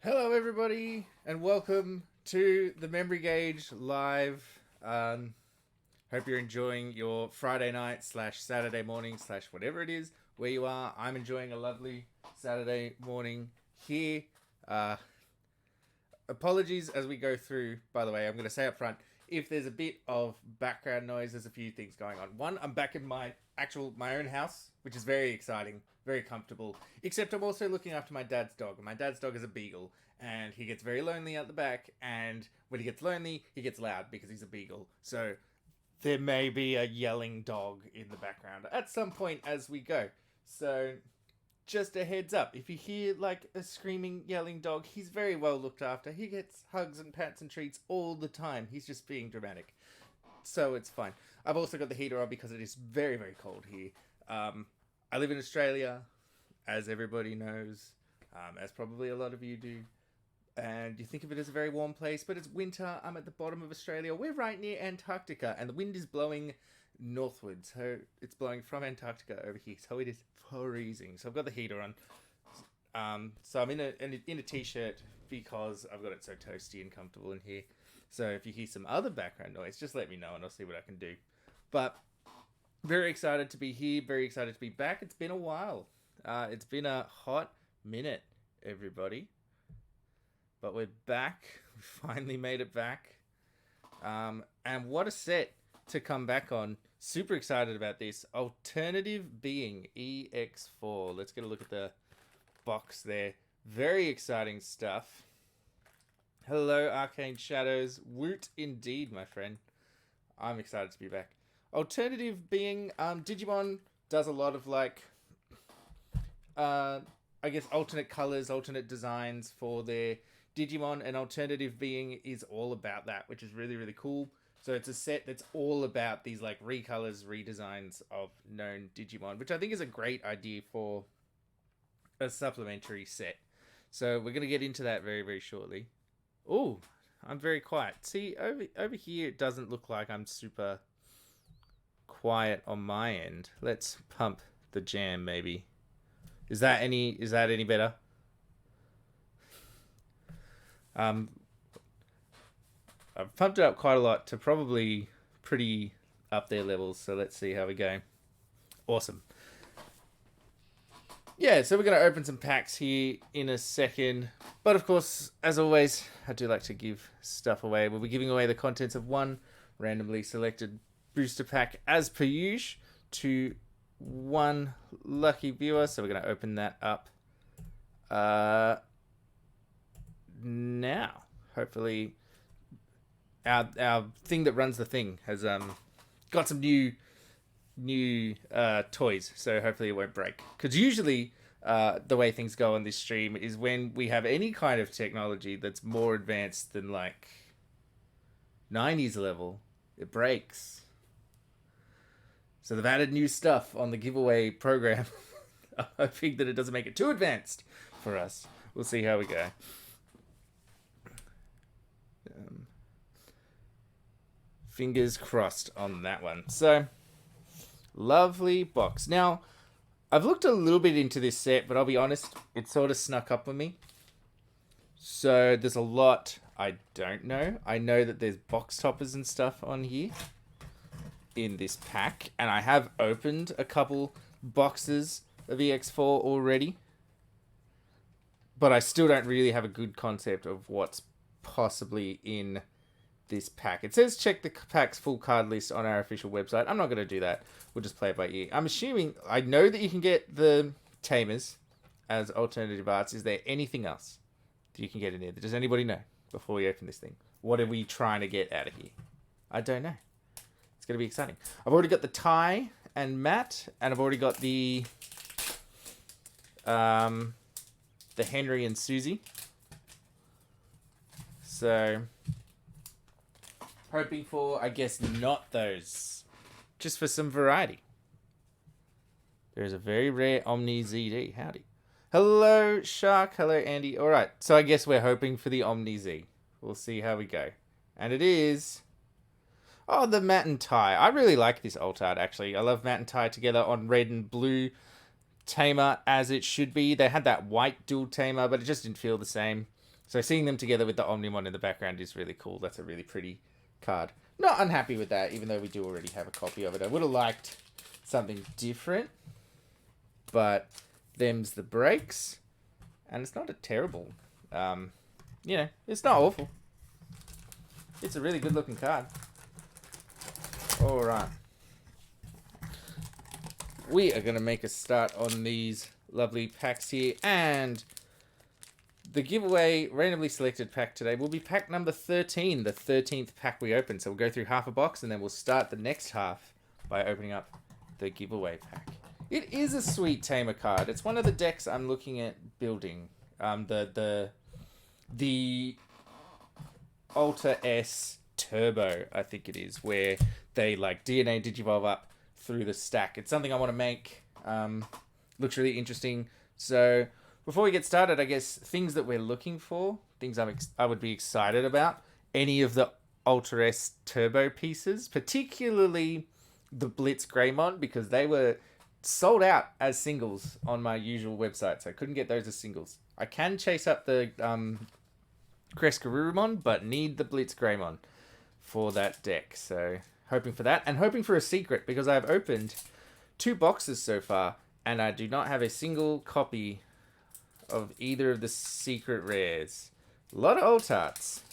Hello, everybody, and welcome to the Memory Gauge Live. Hope you're enjoying your Friday night / Saturday morning / whatever it is where you are. I'm enjoying a lovely Saturday morning here. Apologies as we go through. By the way, I'm going to say up front, if there's a bit of background noise, there's a few things going on. One, I'm back in my own house, which is very exciting, very comfortable. Except I'm also looking after my dad's dog. My dad's dog is a beagle, and he gets very lonely out the back. And when he gets lonely, he gets loud because he's a beagle. So there may be a yelling dog in the background at some point as we go. So just a heads up, if you hear like a screaming, yelling dog, he's very well looked after. He gets hugs and pats and treats all the time. He's just being dramatic. So it's fine. I've also got the heater on because it is very, very cold here. I live in Australia, as everybody knows, as probably a lot of you do. And you think of it as a very warm place, but it's winter. I'm at the bottom of Australia. We're right near Antarctica, and the wind is blowing northwards. So it's blowing from Antarctica over here. So it is freezing. So I've got the heater on. So I'm in a t-shirt because I've got it so toasty and comfortable in here. So if you hear some other background noise, just let me know and I'll see what I can do. But very excited to be here. Very excited to be back. It's been a while. It's been a hot minute, everybody. But we're back. We finally made it back. And what a set to come back on. Super excited about this. Alternative Being, EX04. Let's get a look at the box there. Very exciting stuff. Hello, Arcane Shadows. Woot indeed, my friend. I'm excited to be back. Alternative Being, Digimon does a lot of like, I guess, alternate colors, alternate designs for their Digimon, and Alternative Being is all about that, which is really, really cool. So it's a set that's all about these like recolors, redesigns of known Digimon, which I think is a great idea for a supplementary set. So we're going to get into that very, very shortly. Oh, I'm very quiet. See, over here, it doesn't look like I'm super quiet on my end. Let's pump the jam, maybe. Is that any better? I've pumped it up quite a lot to probably pretty up there levels. So let's see how we go. Awesome. Yeah, so we're going to open some packs here in a second. But of course, as always, I do like to give stuff away. We'll be giving away the contents of one randomly selected booster pack as per usual to one lucky viewer. So we're going to open that up now. Hopefully, our thing that runs the thing has got some new toys, so hopefully it won't break. Because usually, the way things go on this stream is when we have any kind of technology that's more advanced than like 90s level, it breaks. So they've added new stuff on the giveaway program. Hoping that it doesn't make it too advanced for us. We'll see how we go. Fingers crossed on that one. So, lovely box. Now, I've looked a little bit into this set, but I'll be honest, it sort of snuck up on me. So, there's a lot I don't know. I know that there's box toppers and stuff on here in this pack, and I have opened a couple boxes of EX4 already, but I still don't really have a good concept of what's possibly in this pack. It says check the pack's full card list on our official website. I'm not going to do that. We'll just play it by ear. I'm assuming, I know that you can get the Tamers as alternative arts. Is there anything else that you can get in here? Does anybody know before we open this thing? What are we trying to get out of here? I don't know. It's going to be exciting. I've already got the Ty and Matt, and I've already got the Henry and Susie. So, hoping for, I guess, not those. Just for some variety. There's a very rare Omni ZD. Howdy. Hello, Shark. Hello, Andy. Alright, so I guess we're hoping for the Omni Z. We'll see how we go. And it is... Oh, the Matt and Ty. I really like this alt art, actually. I love Matt and Ty together on red and blue tamer, as it should be. They had that white dual tamer, but it just didn't feel the same. So seeing them together with the Omnimon in the background is really cool. That's a really pretty card. Not unhappy with that, even though we do already have a copy of it. I would have liked something different, but them's the breaks. And it's not a terrible, you know, it's not awful. It's a really good looking card. Alright. We are going to make a start on these lovely packs here, and the giveaway randomly selected pack today will be pack number 13, the 13th pack we open. So we'll go through half a box and then we'll start the next half by opening up the giveaway pack. It is a sweet tamer card. It's one of the decks I'm looking at building. The Alter S Turbo, I think it is, where they like DNA Digivolve up through the stack. It's something I want to make. Looks really interesting. So before we get started, I guess things that we're looking for, things I would be excited about. Any of the Ultra S Turbo pieces, particularly the Blitz Greymon, because they were sold out as singles on my usual website, so I couldn't get those as singles. I can chase up the Crescarurumon, but need the Blitz Greymon for that deck. So hoping for that, and hoping for a secret, because I've opened 2 boxes so far, and I do not have a single copy of either of the secret rares. A lot of old tarts.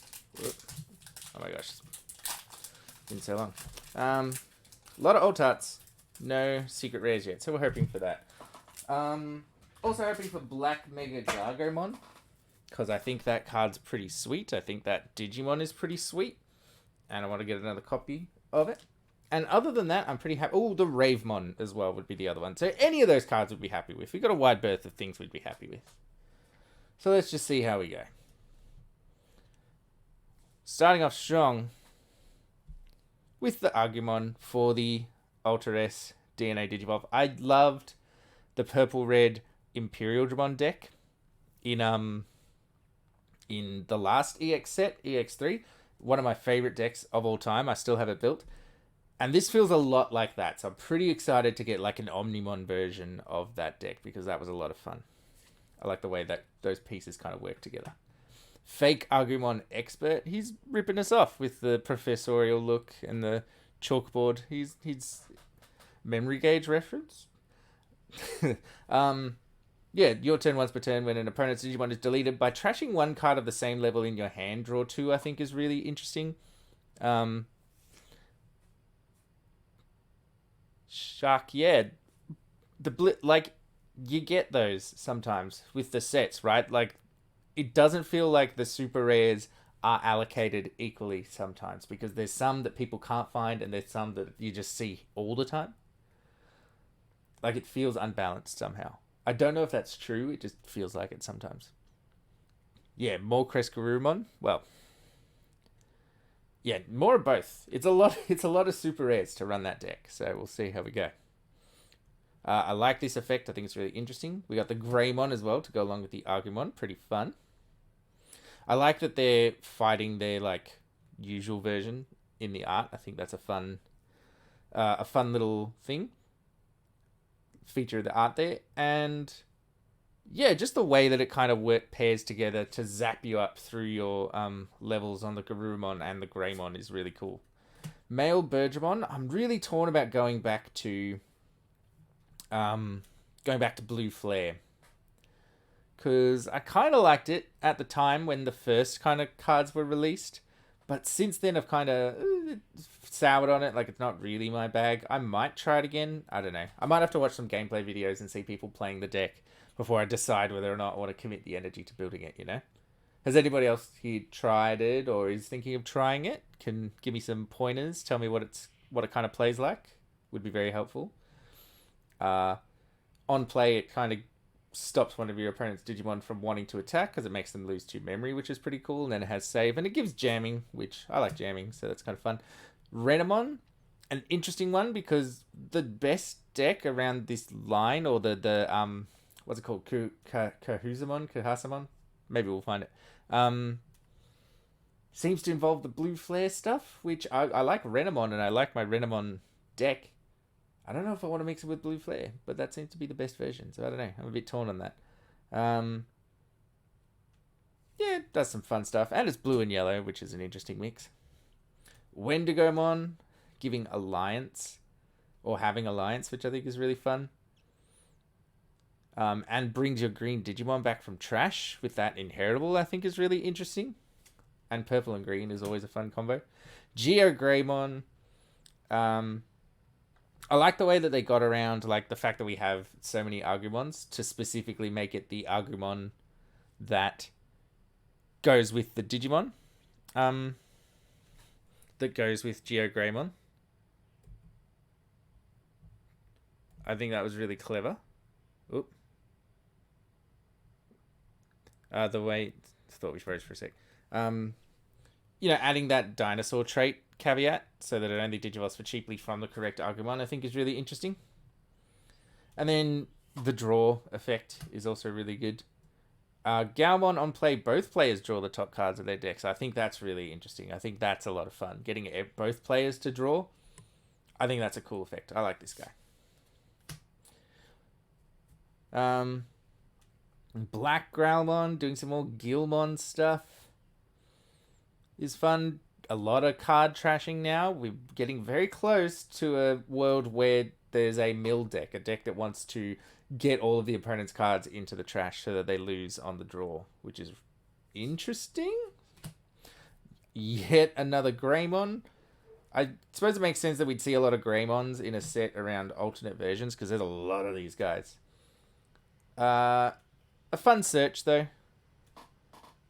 Oh my gosh. It's been so long. A lot of old tarts. No secret rares yet, so we're hoping for that. Also hoping for Black Mega Gargomon, because I think that card's pretty sweet. I think that Digimon is pretty sweet, and I want to get another copy of it. And other than that, I'm pretty happy. Oh, the Ravemon as well would be the other one. So any of those cards we'd be happy with. We've got a wide berth of things we'd be happy with. So let's just see how we go. Starting off strong with the Agumon for the Ultra S DNA Digivolve. I loved the purple-red Imperial Dramon deck in the last EX set, EX3. One of my favorite decks of all time. I still have it built. And this feels a lot like that. So I'm pretty excited to get like an Omnimon version of that deck, because that was a lot of fun. I like the way that those pieces kind of work together. Fake Agumon Expert. He's ripping us off with the professorial look and the chalkboard. He's memory gauge reference. Yeah, your turn once per turn when an opponent's Digimon is deleted by trashing 1 card of the same level in your hand. Draw 2, I think, is really interesting. Shark, yeah. Like, you get those sometimes with the sets, right? Like, it doesn't feel like the super rares are allocated equally sometimes, because there's some that people can't find and there's some that you just see all the time. Like, it feels unbalanced somehow. I don't know if that's true. It just feels like it sometimes. Yeah, more Crescarumon. Well, yeah, more of both. It's a lot. It's a lot of super rares to run that deck. So we'll see how we go. I like this effect. I think it's really interesting. We got the Greymon as well to go along with the Agumon. Pretty fun. I like that they're fighting their like usual version in the art. I think that's a fun little thing. Feature of the art there. And yeah, just the way that it kind of pairs together to zap you up through your levels on the Garurumon and the Greymon is really cool. Male Bergermon, I'm really torn about going back to Blue Flare, because I kind of liked it at the time when the first kind of cards were released, but since then I've kind of soured on it. Like, it's not really my bag. I might try it again. I don't know. I might have to watch some gameplay videos and see people playing the deck before I decide whether or not I want to commit the energy to building it, you know? Has anybody else here tried it or is thinking of trying it? Can give me some pointers. Tell me what it kind of plays like. Would be very helpful. On play, it kind of stops one of your opponent's Digimon from wanting to attack because it makes them lose 2 memory, which is pretty cool. And then it has save, and it gives jamming, which I like jamming, so that's kind of fun. Renamon, an interesting one, because the best deck around this line, or the what's it called? Kahasamon? Maybe we'll find it. Seems to involve the Blue Flare stuff, which I like Renamon, and I like my Renamon deck. I don't know if I want to mix it with Blue Flare, but that seems to be the best version, so I don't know. I'm a bit torn on that. Yeah, it does some fun stuff, and it's blue and yellow, which is an interesting mix. Wendigomon, giving Alliance, or having Alliance, which I think is really fun. And brings your green Digimon back from trash with that inheritable, I think is really interesting. And purple and green is always a fun combo. Geogreymon. I like the way that they got around, like, the fact that we have so many Agumons to specifically make it the Agumon that goes with the Digimon. That goes with Geogreymon. I think that was really clever. Oop. The way... thought we froze for a sec. Adding that dinosaur trait caveat so that it only digivolves for cheaply from the correct Agumon, I think is really interesting. And then the draw effect is also really good. Gaomon on play, both players draw the top cards of their decks. I think that's really interesting. I think that's a lot of fun. Getting both players to draw, I think that's a cool effect. I like this guy. Black Growlmon, doing some more Gilmon stuff is fun. A lot of card trashing now. We're getting very close to a world where there's a mill deck, a deck that wants to get all of the opponent's cards into the trash so that they lose on the draw, which is interesting. Yet another Greymon. I suppose it makes sense that we'd see a lot of Greymons in a set around alternate versions, because there's a lot of these guys. A fun search, though.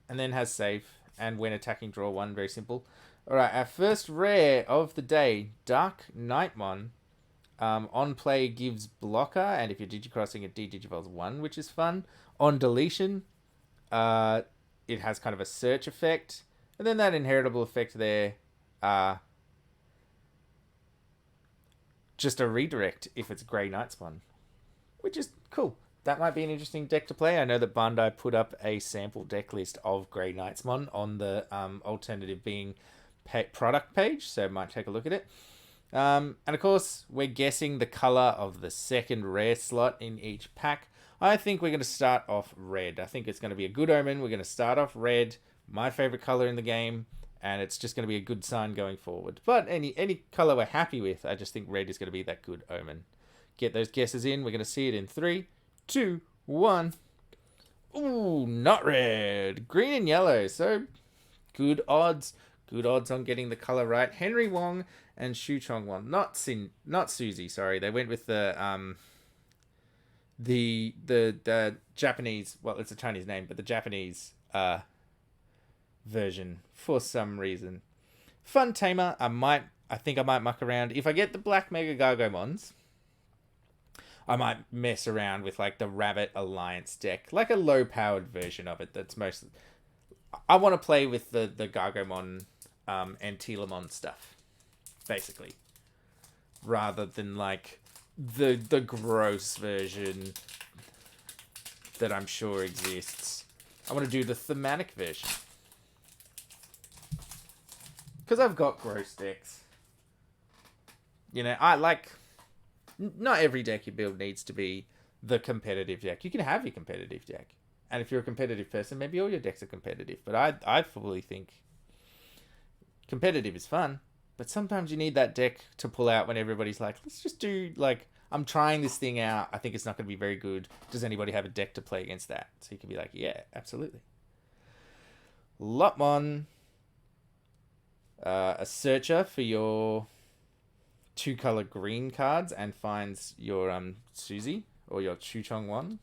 And then has save. And when attacking, draw 1. Very simple. Alright, our first rare of the day. Dark Nightmon. On play gives blocker. And if you're digicrossing, it de-digivolves 1, which is fun. On deletion, it has kind of a search effect. And then that inheritable effect there. Just a redirect if it's Grey Nightspawn. Which is cool. That might be an interesting deck to play. I know that Bandai put up a sample deck list of Grey Nightsmon on the alternative being product page, so might take a look at it. And of course, we're guessing the color of the second rare slot in each pack. I think we're going to start off red. I think it's going to be a good omen. We're going to start off red, my favorite color in the game, and it's just going to be a good sign going forward. But any color we're happy with, I just think red is going to be that good omen. Get those guesses in. We're going to see it in 3, 2, 1. Ooh, not red. Green and yellow. So good odds. Good odds on getting the color right. Henry Wong and Shu Chong Won. Not Susie, sorry. They went with the Japanese, well, it's a Chinese name, but the Japanese version for some reason. Fun tamer. I think I might muck around. If I get the Black Mega Gargomons, I might mess around with like the Rabbit Alliance deck, like a low-powered version of it. That's most. I want to play with the Gargomon and Telemon stuff, basically, rather than like the gross version that I'm sure exists. I want to do the thematic version because I've got gross decks. You know, I like. Not every deck you build needs to be the competitive deck. You can have your competitive deck. And if you're a competitive person, maybe all your decks are competitive. But I fully think competitive is fun. But sometimes you need that deck to pull out when everybody's like, let's just do, like, I'm trying this thing out. I think it's not going to be very good. Does anybody have a deck to play against that? So you can be like, yeah, absolutely. Lotmon. A searcher for your 2-color green cards and finds your Suzy or your Shu Chong Wong.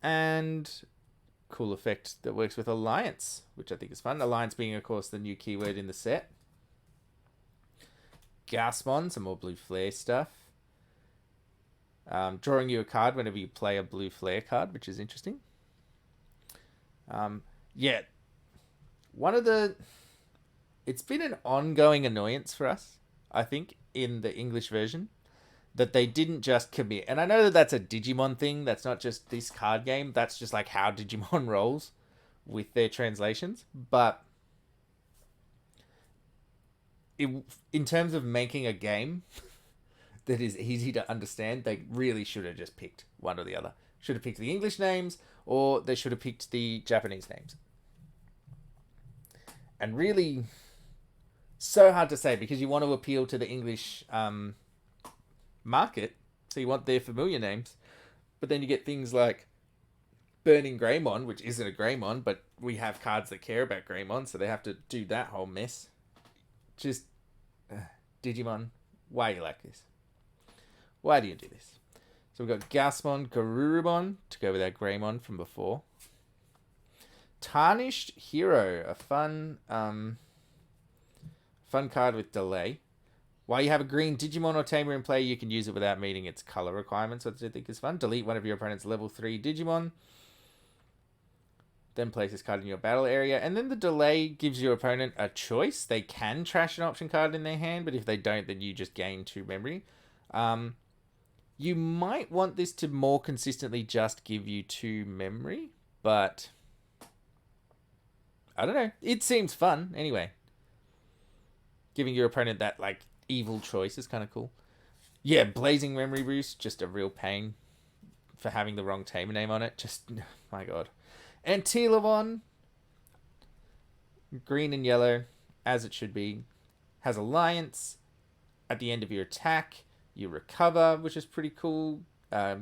And cool effect that works with Alliance, which I think is fun. Alliance being, of course, the new keyword in the set. Gasmon, some more blue flare stuff. Drawing you a card whenever you play a blue flare card, which is interesting. Yeah. It's been an ongoing annoyance for us, I think, in the English version, that they didn't just commit. And I know that that's a Digimon thing. That's not just this card game. That's just like how Digimon rolls with their translations. But in terms of making a game that is easy to understand, they really should have just picked one or the other. Should have picked the English names, or they should have picked the Japanese names. And really, so hard to say because you want to appeal to the English market, so you want their familiar names, but then you get things like Burning Greymon, which isn't a Greymon, but we have cards that care about Greymon, so they have to do that whole mess. Just, Digimon, why are you like this? Why do you do this? So we've got Gasmon, Garurumon to go with our Greymon from before. Tarnished Hero, a fun card with delay. While you have a green Digimon or Tamer in play, you can use it without meeting its color requirements, which I think is fun. Delete one of your opponent's level 3 Digimon. Then place this card in your battle area. And then the delay gives your opponent a choice. They can trash an option card in their hand, but if they don't, then you just gain 2 memory. You might want this to more consistently just give you 2 memory, but I don't know. It seems fun anyway. Giving your opponent that like evil choice is kind of cool. Yeah, Blazing Memory Boost, just a real pain for having the wrong tamer name on it. Just, my god. And Telemon, green and yellow, as it should be, has Alliance. At the end of your attack, you recover, which is pretty cool.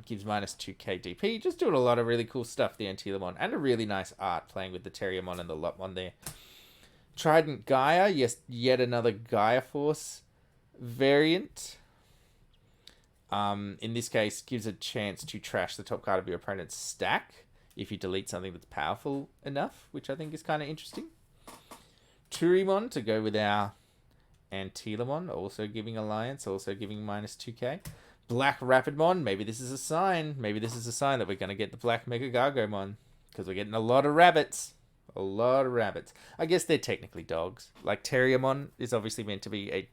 Gives minus 2k DP. Just doing a lot of really cool stuff, the Antilamon. And a really nice art playing with the Terriermon and the Lotmon there. Trident Gaia, yes, yet another Gaia Force variant. In this case, gives a chance to trash the top card of your opponent's stack if you delete something that's powerful enough, which I think is kind of interesting. Turimon to go with our Antilamon, also giving Alliance, also giving minus 2k. Black Rapidmon, maybe this is a sign. Maybe this is a sign that we're going to get the Black Mega Gargomon, because we're getting a lot of rabbits. A lot of rabbits. I guess they're technically dogs. Like Terriermon is obviously meant to be a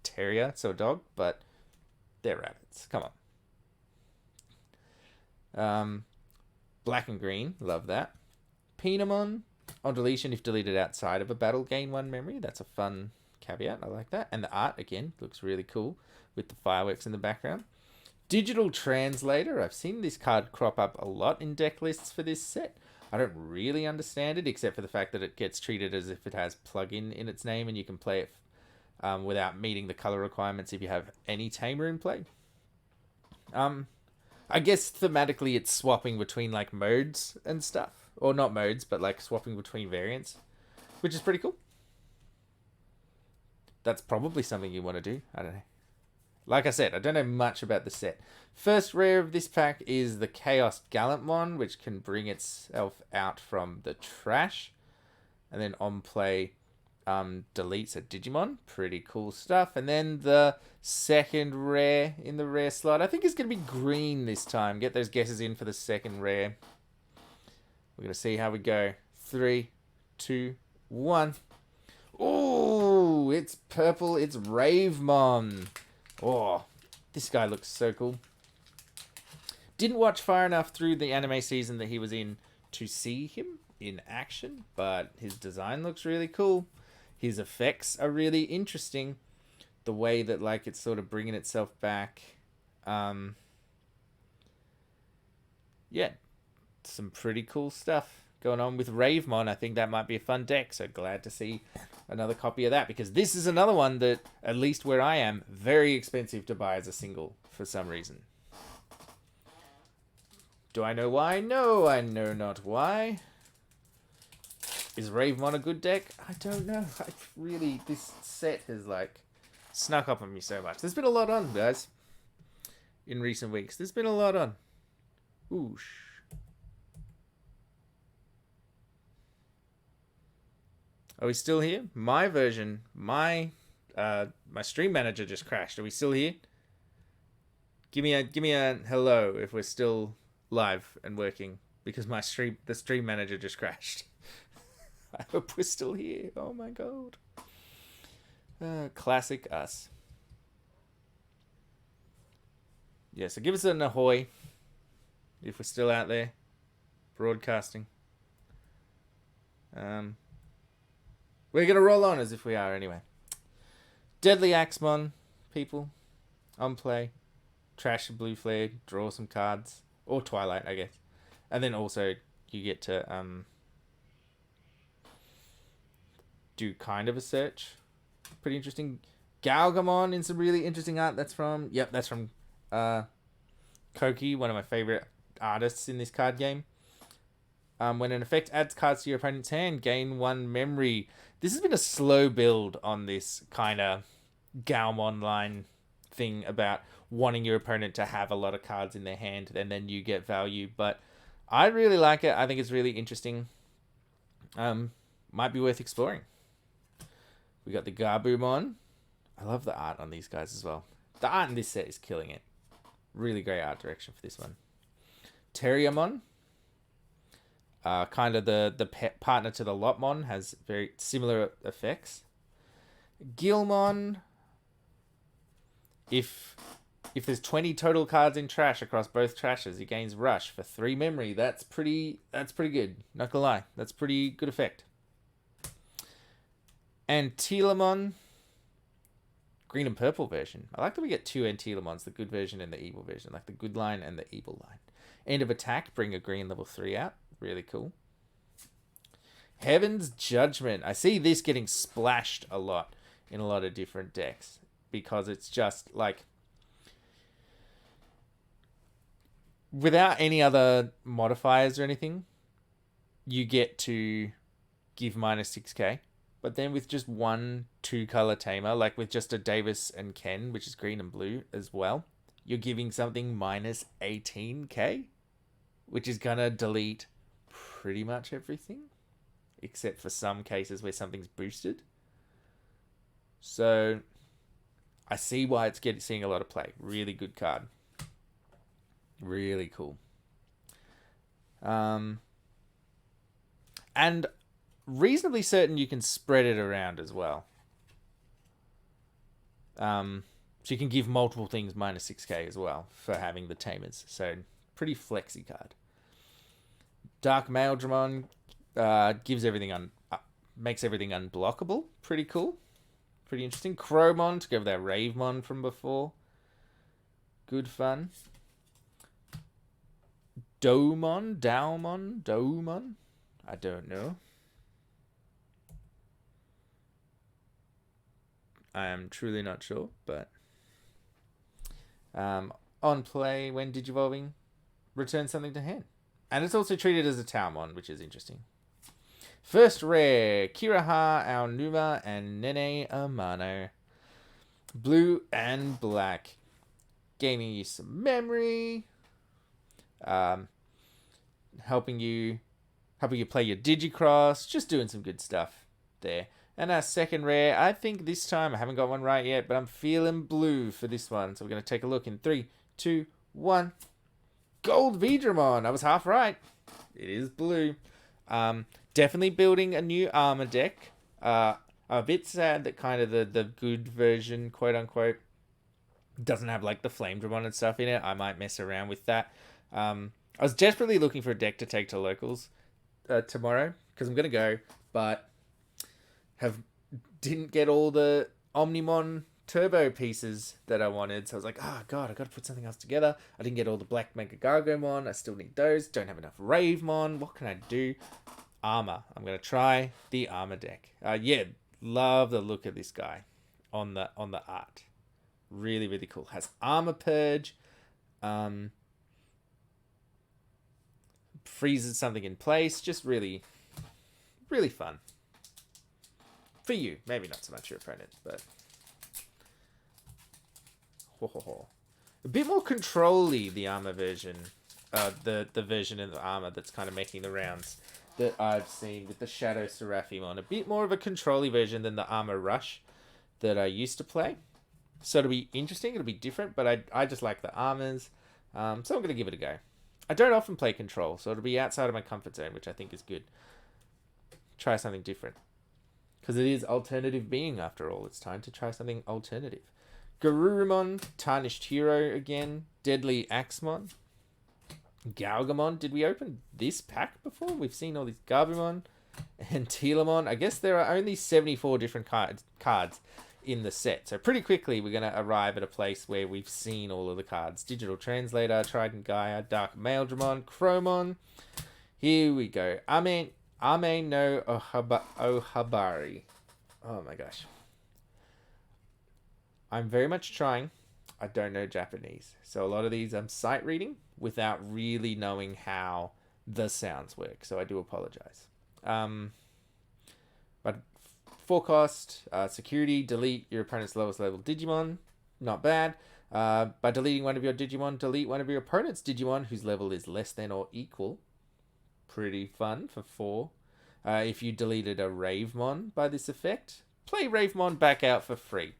terrier, so a dog, but they're rabbits. Come on. Black and green, love that. Pinamon, on deletion if deleted outside of a battle, gain 1 memory. That's a fun caveat, I like that. And the art, again, looks really cool with the fireworks in the background. Digital Translator, I've seen this card crop up a lot in deck lists for this set. I don't really understand it, except for the fact that it gets treated as if it has plugin in its name, and you can play it without meeting the color requirements if you have any tamer in play. I guess thematically it's swapping between like modes and stuff. Or not modes, but like swapping between variants, which is pretty cool. That's probably something you want to do. I don't know. Like I said, I don't know much about the set. First rare of this pack is the Chaos Gallantmon, which can bring itself out from the trash. And then on play, deletes a Digimon. Pretty cool stuff. And then the second rare in the rare slot, I think it's going to be green this time. Get those guesses in for the second rare. We're going to see how we go. 3, 2, 1. Oh, it's purple. It's Ravemon. Oh, this guy looks so cool. Didn't watch far enough through the anime season that he was in to see him in action, but his design looks really cool. His effects are really interesting. The way that like it's sort of bringing itself back. Yeah, some pretty cool stuff going on with Ravemon. I think that might be a fun deck, so glad to see another copy of that, because this is another one that, at least where I am, very expensive to buy as a single for some reason. Do I know why? No, I know not why. Is Ravemon a good deck? I don't know. This set has like snuck up on me so much. There's been a lot on, guys, in recent weeks. There's been a lot on. Oosh. Are we still here? My version, my stream manager just crashed. Are we still here? Give me a hello if we're still live and working, because the stream manager just crashed. I hope we're still here. Oh my god. Classic us. Yeah, so give us an ahoy if we're still out there broadcasting. We're going to roll on as if we are anyway. Deadly Axemon, people. On play. Trash the Blue Flare. Draw some cards. Or Twilight, I guess. And then also you get to do kind of a search. Pretty interesting. Galgamon in some really interesting art. That's from Koki, one of my favorite artists in this card game. When an effect adds cards to your opponent's hand, gain 1 memory. This has been a slow build on this kind of Galmon line thing about wanting your opponent to have a lot of cards in their hand and then you get value. But I really like it. I think it's really interesting. Might be worth exploring. We got the Gabumon. I love the art on these guys as well. The art in this set is killing it. Really great art direction for this one. Terriermon. Kind of the pet partner to the Lotmon, has very similar effects. Gilmon. If there's 20 total cards in trash across both trashes, he gains Rush for 3 memory. That's pretty good. Not gonna lie, that's pretty good effect. Antilamon. Green and purple version. I like that we get 2 Antilamons, the good version and the evil version, like the good line and the evil line. End of attack, bring a green level 3 out. Really cool. Heaven's Judgment. I see this getting splashed a lot in a lot of different decks because it's just like, without any other modifiers or anything, you get to give minus 6k. But then with just 1 2-color tamer, like with just a Davis and Ken, which is green and blue as well, you're giving something minus 18k, which is gonna delete pretty much everything, except for some cases where something's boosted. So I see why it's seeing a lot of play. Really good card. Really cool. And reasonably certain you can spread it around as well. So you can give multiple things minus 6k as well for having the tamers. So pretty flexy card. Dark Maildramon gives everything makes everything unblockable. Pretty cool. Pretty interesting. Crowmon to go with that Ravemon from before. Good fun. Domon. I don't know. I am truly not sure, but on play when digivolving, return something to hand. And it's also treated as a Taumon, which is interesting. First rare, Kiraha, Aonuma, and Nene Amano. Blue and black. Gaining you some memory. Helping you play your Digicross. Just doing some good stuff there. And our second rare, I think this time, I haven't got one right yet, but I'm feeling blue for this one. So we're going to take a look in 3, 2, 1. Gold Vidramon. I was half right. It is blue. Definitely building a new armor deck. I'm a bit sad that kind of the good version, quote unquote, doesn't have like the Flame Dramon and stuff in it. I might mess around with that. I was desperately looking for a deck to take to locals tomorrow because I'm going to go, but didn't get all the Omnimon turbo pieces that I wanted. So I was like, oh god, I got to put something else together. I didn't get all the Black Mega Gargomon. I still need those. Don't have enough Ravemon. What can I do? Armor. I'm going to try the armor deck. Yeah, love the look of this guy on the art. Really, really cool. Has armor purge. Freezes something in place. Just really, really fun. For you. Maybe not so much your opponent, but... A bit more control-y, the armor version. The version of the armor that's kind of making the rounds that I've seen with the Shadow Seraphimon. A bit more of a control-y version than the Armor Rush that I used to play. So it'll be interesting. It'll be different, but I just like the armors. So I'm going to give it a go. I don't often play control, so it'll be outside of my comfort zone, which I think is good. Try something different. Because it is alternative being, after all. It's time to try something alternative. Garurumon, Tarnished Hero again. Deadly Axemon. Galgamon. Did we open this pack before? We've seen all these Garbumon and Telamon. I guess there are only 74 different cards in the set. So pretty quickly we're going to arrive at a place where we've seen all of the cards. Digital Translator, Trident Gaia, Dark Maildramon, Chromon. Here we go. Ame no Ohabari. Oh my gosh. I'm very much trying. I don't know Japanese. So a lot of these I'm sight reading without really knowing how the sounds work. So I do apologize. But 4 cost, security, delete your opponent's lowest level Digimon. Not bad. By deleting one of your Digimon, delete one of your opponent's Digimon whose level is less than or equal. Pretty fun for 4. If you deleted a Ravemon by this effect, play Ravemon back out for free.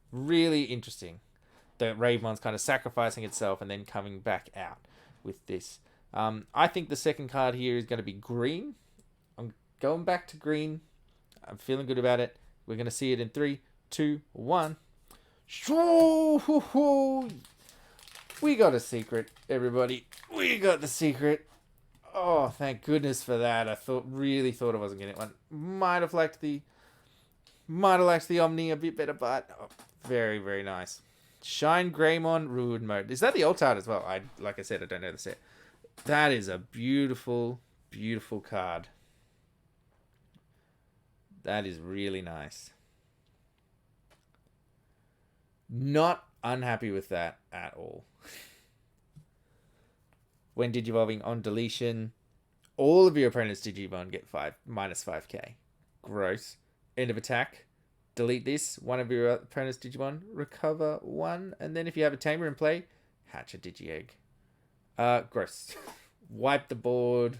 Really interesting. That Ravemon's kind of sacrificing itself and then coming back out with this. I think the second card here is going to be green. I'm going back to green. I'm feeling good about it. We're going to see it in 3, 2, 1. We got a secret, everybody. We got the secret. Oh, thank goodness for that. I really thought I wasn't getting one. Might have liked the Omni a bit better, but very, very nice. Shine Greymon Ruin Mode. Is that the alt art as well? Like I said, I don't know the set. That is a beautiful, beautiful card. That is really nice. Not unhappy with that at all. When Digivolving on deletion, all of your opponent's Digimon get minus 5k. Gross. End of attack. Delete this. One of your opponent's Digimon. Recover 1. And then if you have a Tamer in play, hatch a Digi-Egg. Gross. Wipe the board.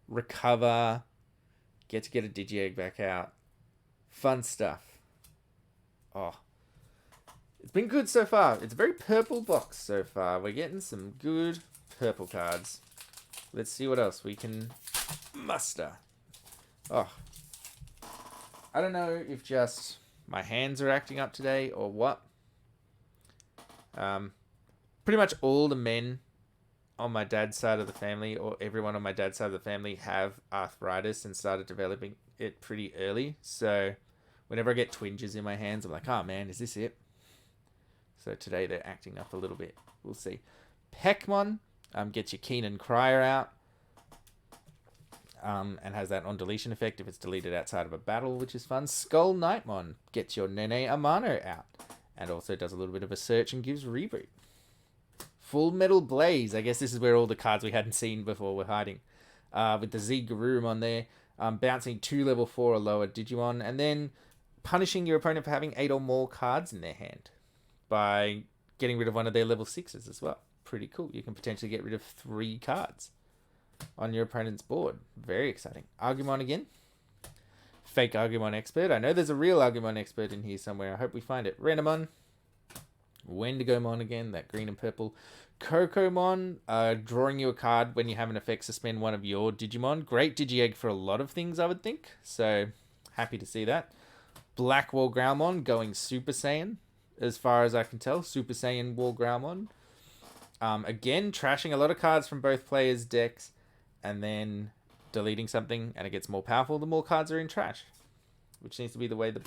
Recover. Get to get a Digi-Egg back out. Fun stuff. Oh. It's been good so far. It's a very purple box so far. We're getting some good purple cards. Let's see what else we can muster. Oh. I don't know if just my hands are acting up today or what. Pretty much all the men on my dad's side of the family, or everyone on my dad's side of the family, have arthritis and started developing it pretty early. So whenever I get twinges in my hands, I'm like, oh man, is this it? So today they're acting up a little bit. We'll see. Peckmon gets your Keenan Crier out. And has that on deletion effect if it's deleted outside of a battle, which is fun. Skull Knightmon gets your Nene Amano out. And also does a little bit of a search and gives reboot. Full Metal Blaze. I guess this is where all the cards we hadn't seen before were hiding. With the Z Garurumon there. Bouncing 2 level 4 or lower Digimon. And then punishing your opponent for having 8 or more cards in their hand by getting rid of one of their level 6s as well. Pretty cool. You can potentially get rid of 3 cards on your opponent's board. Very exciting. Argumon again. Fake Argumon Expert. I know there's a real Argumon Expert in here somewhere. I hope we find it. Renamon. Wendigomon again, that green and purple. Kokomon, drawing you a card when you have an effect, suspend one of your Digimon. Great Digi-Egg for a lot of things, I would think. So, happy to see that. Black Wall Growlmon going Super Saiyan, as far as I can tell. Super Saiyan Wall Growlmon. Again, trashing a lot of cards from both players' decks, and then deleting something, and it gets more powerful the more cards are in trash. Which seems to be the way the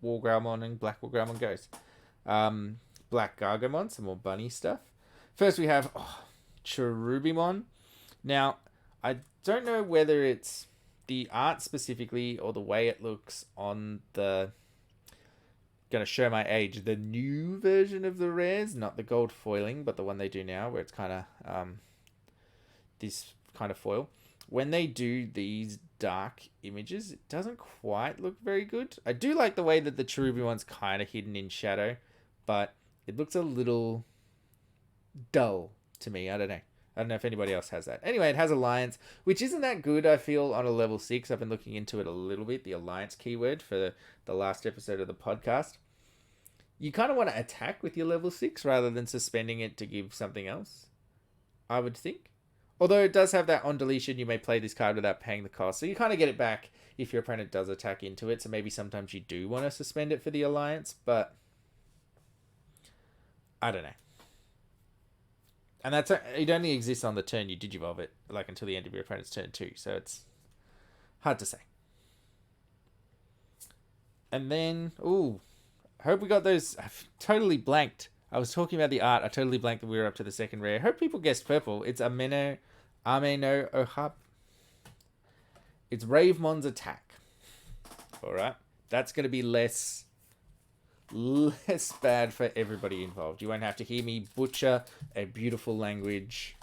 Wall Growlmon and Black Wall Growlmon goes. Black Gargomon, some more bunny stuff. First we have Cherubimon. Now, I don't know whether it's the art specifically or the way it looks on the... Gonna show my age. The new version of the rares, not the gold foiling, but the one they do now, where it's kind of this kind of foil. When they do these dark images, it doesn't quite look very good. I do like the way that the Cherubimon's kind of hidden in shadow, but it looks a little dull to me. I don't know. I don't know if anybody else has that. Anyway, it has Alliance, which isn't that good, I feel, on a level 6. I've been looking into it a little bit, the Alliance keyword, for the last episode of the podcast. You kind of want to attack with your level 6 rather than suspending it to give something else, I would think. Although it does have that on deletion, you may play this card without paying the cost. So you kind of get it back if your opponent does attack into it. So maybe sometimes you do want to suspend it for the Alliance, but I don't know. And it only exists on the turn you digivolve it, like until the end of your opponent's turn too. So it's hard to say. And then, I hope we got those. I've totally blanked. I was talking about the art. I totally blanked that we were up to the second rare. I hope people guessed purple. It's Ameno Ohab. It's Ravemon's Attack. Alright. That's going to be less bad for everybody involved. You won't have to hear me butcher a beautiful language.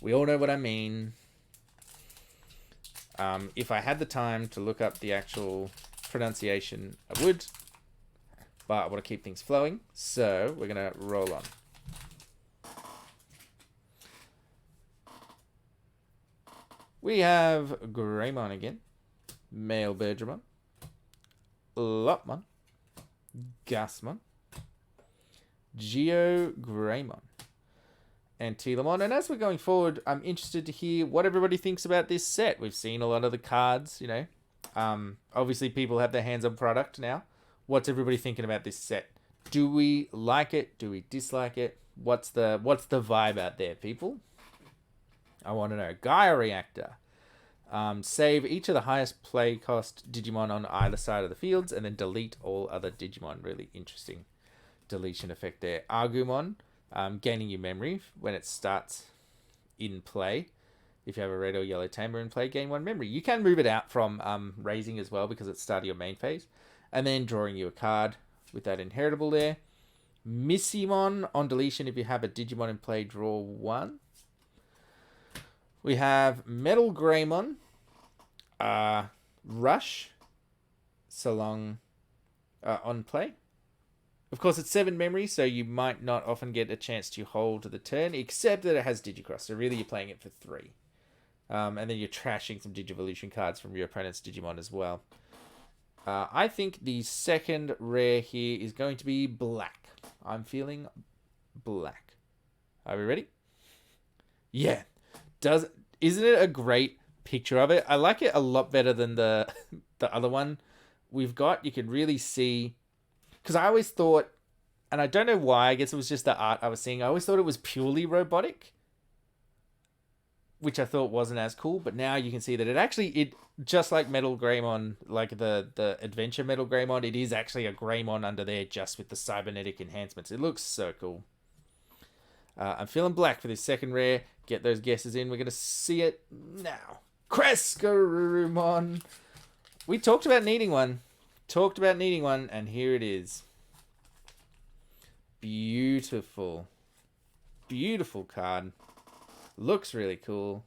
We all know what I mean. If I had the time to look up the actual pronunciation, I would. But I want to keep things flowing, so we're going to roll on. We have Greymon again. Male Bergermon. Lopmon. Gasmon. Geo Greymon. And Telamon. And as we're going forward, I'm interested to hear what everybody thinks about this set. We've seen a lot of the cards, you know. Obviously, people have their hands on product now. What's everybody thinking about this set? Do we like it? Do we dislike it? What's the vibe out there, people? I want to know. Gaia Reactor. Save each of the highest play cost Digimon on either side of the fields and then delete all other Digimon. Really interesting deletion effect there. Argumon. Gaining your memory when it starts in play. If you have a red or yellow tamer in play, gain 1 memory. You can move it out from raising as well because it's start of your main phase. And then drawing you a card with that inheritable there. Missimon on deletion. If you have a Digimon in play, draw 1. We have Metal Greymon. Rush. Salong on play. Of course, it's 7 memory, so you might not often get a chance to hold the turn, except that it has Digicross. So really, you're playing it for 3. And then you're trashing some Digivolution cards from your opponent's Digimon as well. I think the second rare here is going to be black. I'm feeling black. Are we ready? Yeah. Isn't it a great picture of it? I like it a lot better than the other one we've got. You can really see, because I always thought, and I don't know why, I guess it was just the art I was seeing. I always thought it was purely robotic, which I thought wasn't as cool. But now you can see that it just like Metal Greymon, like the Adventure Metal Greymon, it is actually a Greymon under there just with the cybernetic enhancements. It looks so cool. I'm feeling black for this second rare. Get those guesses in. We're going to see it now. Crescarurumon. We talked about needing one. And here it is. Beautiful. Beautiful card. Looks really cool.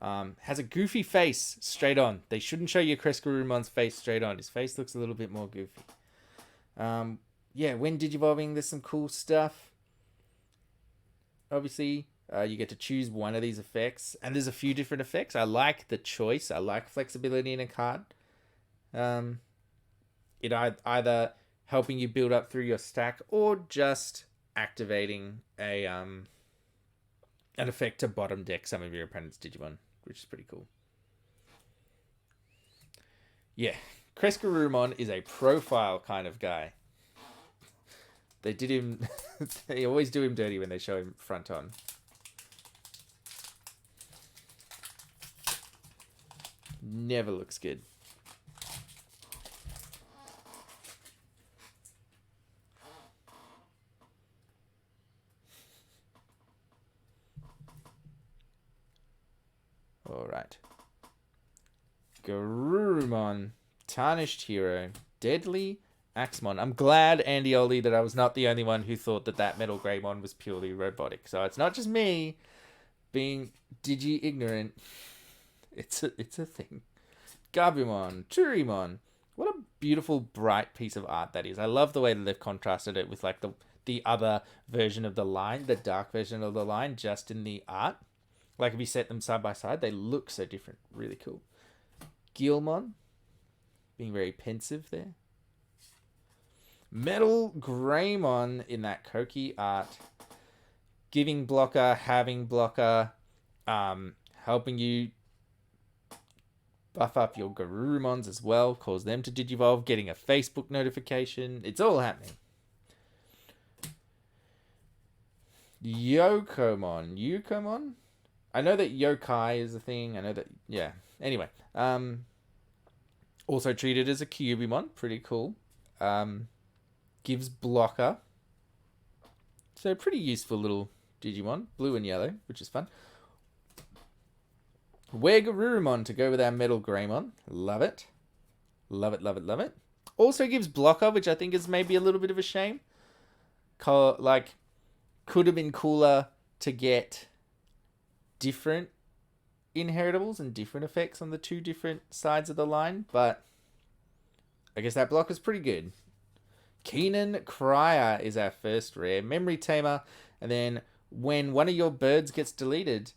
Has a goofy face straight on. They shouldn't show your Crescarumon's face straight on. His face looks a little bit more goofy. Yeah, when digivolving, there's some cool stuff. Obviously, you get to choose one of these effects, and there's a few different effects. I like the choice. I like flexibility in a card. It either helping you build up through your stack or just activating an effect to bottom deck some of your opponent's Digimon, which is pretty cool. Yeah, Crescarumon is a profile kind of guy. They did him... they always do him dirty when they show him front on. Never looks good. Alright. Garurumon, Tarnished Hero, Deadly Axemon. I'm glad, Andy Oli, that I was not the only one who thought that Metal Greymon was purely robotic. So it's not just me being digi-ignorant. It's a thing. Gabumon, Turimon. What a beautiful, bright piece of art that is. I love the way that they've contrasted it with like the other version of the line, the dark version of the line, just in the art. Like if you set them side by side, they look so different. Really cool. Guilmon, being very pensive there. Metal Greymon in that Koki art. Giving blocker, having blocker, helping you buff up your Garurumons as well, cause them to digivolve, getting a Facebook notification. It's all happening. Yukomon? I know that yokai is a thing. I know that, yeah. Anyway, also treated as a Cubimon. Pretty cool. Gives blocker. So pretty useful little Digimon. Blue and yellow, which is fun. Garurumon to go with our Metal Greymon. Love it. Love it, love it, love it. Also gives blocker, which I think is maybe a little bit of a shame. Like, could have been cooler to get different inheritables and different effects on the two different sides of the line, but I guess that block is pretty good. Keenan Crier is our first rare. Memory Tamer, and then when one of your birds gets deleted,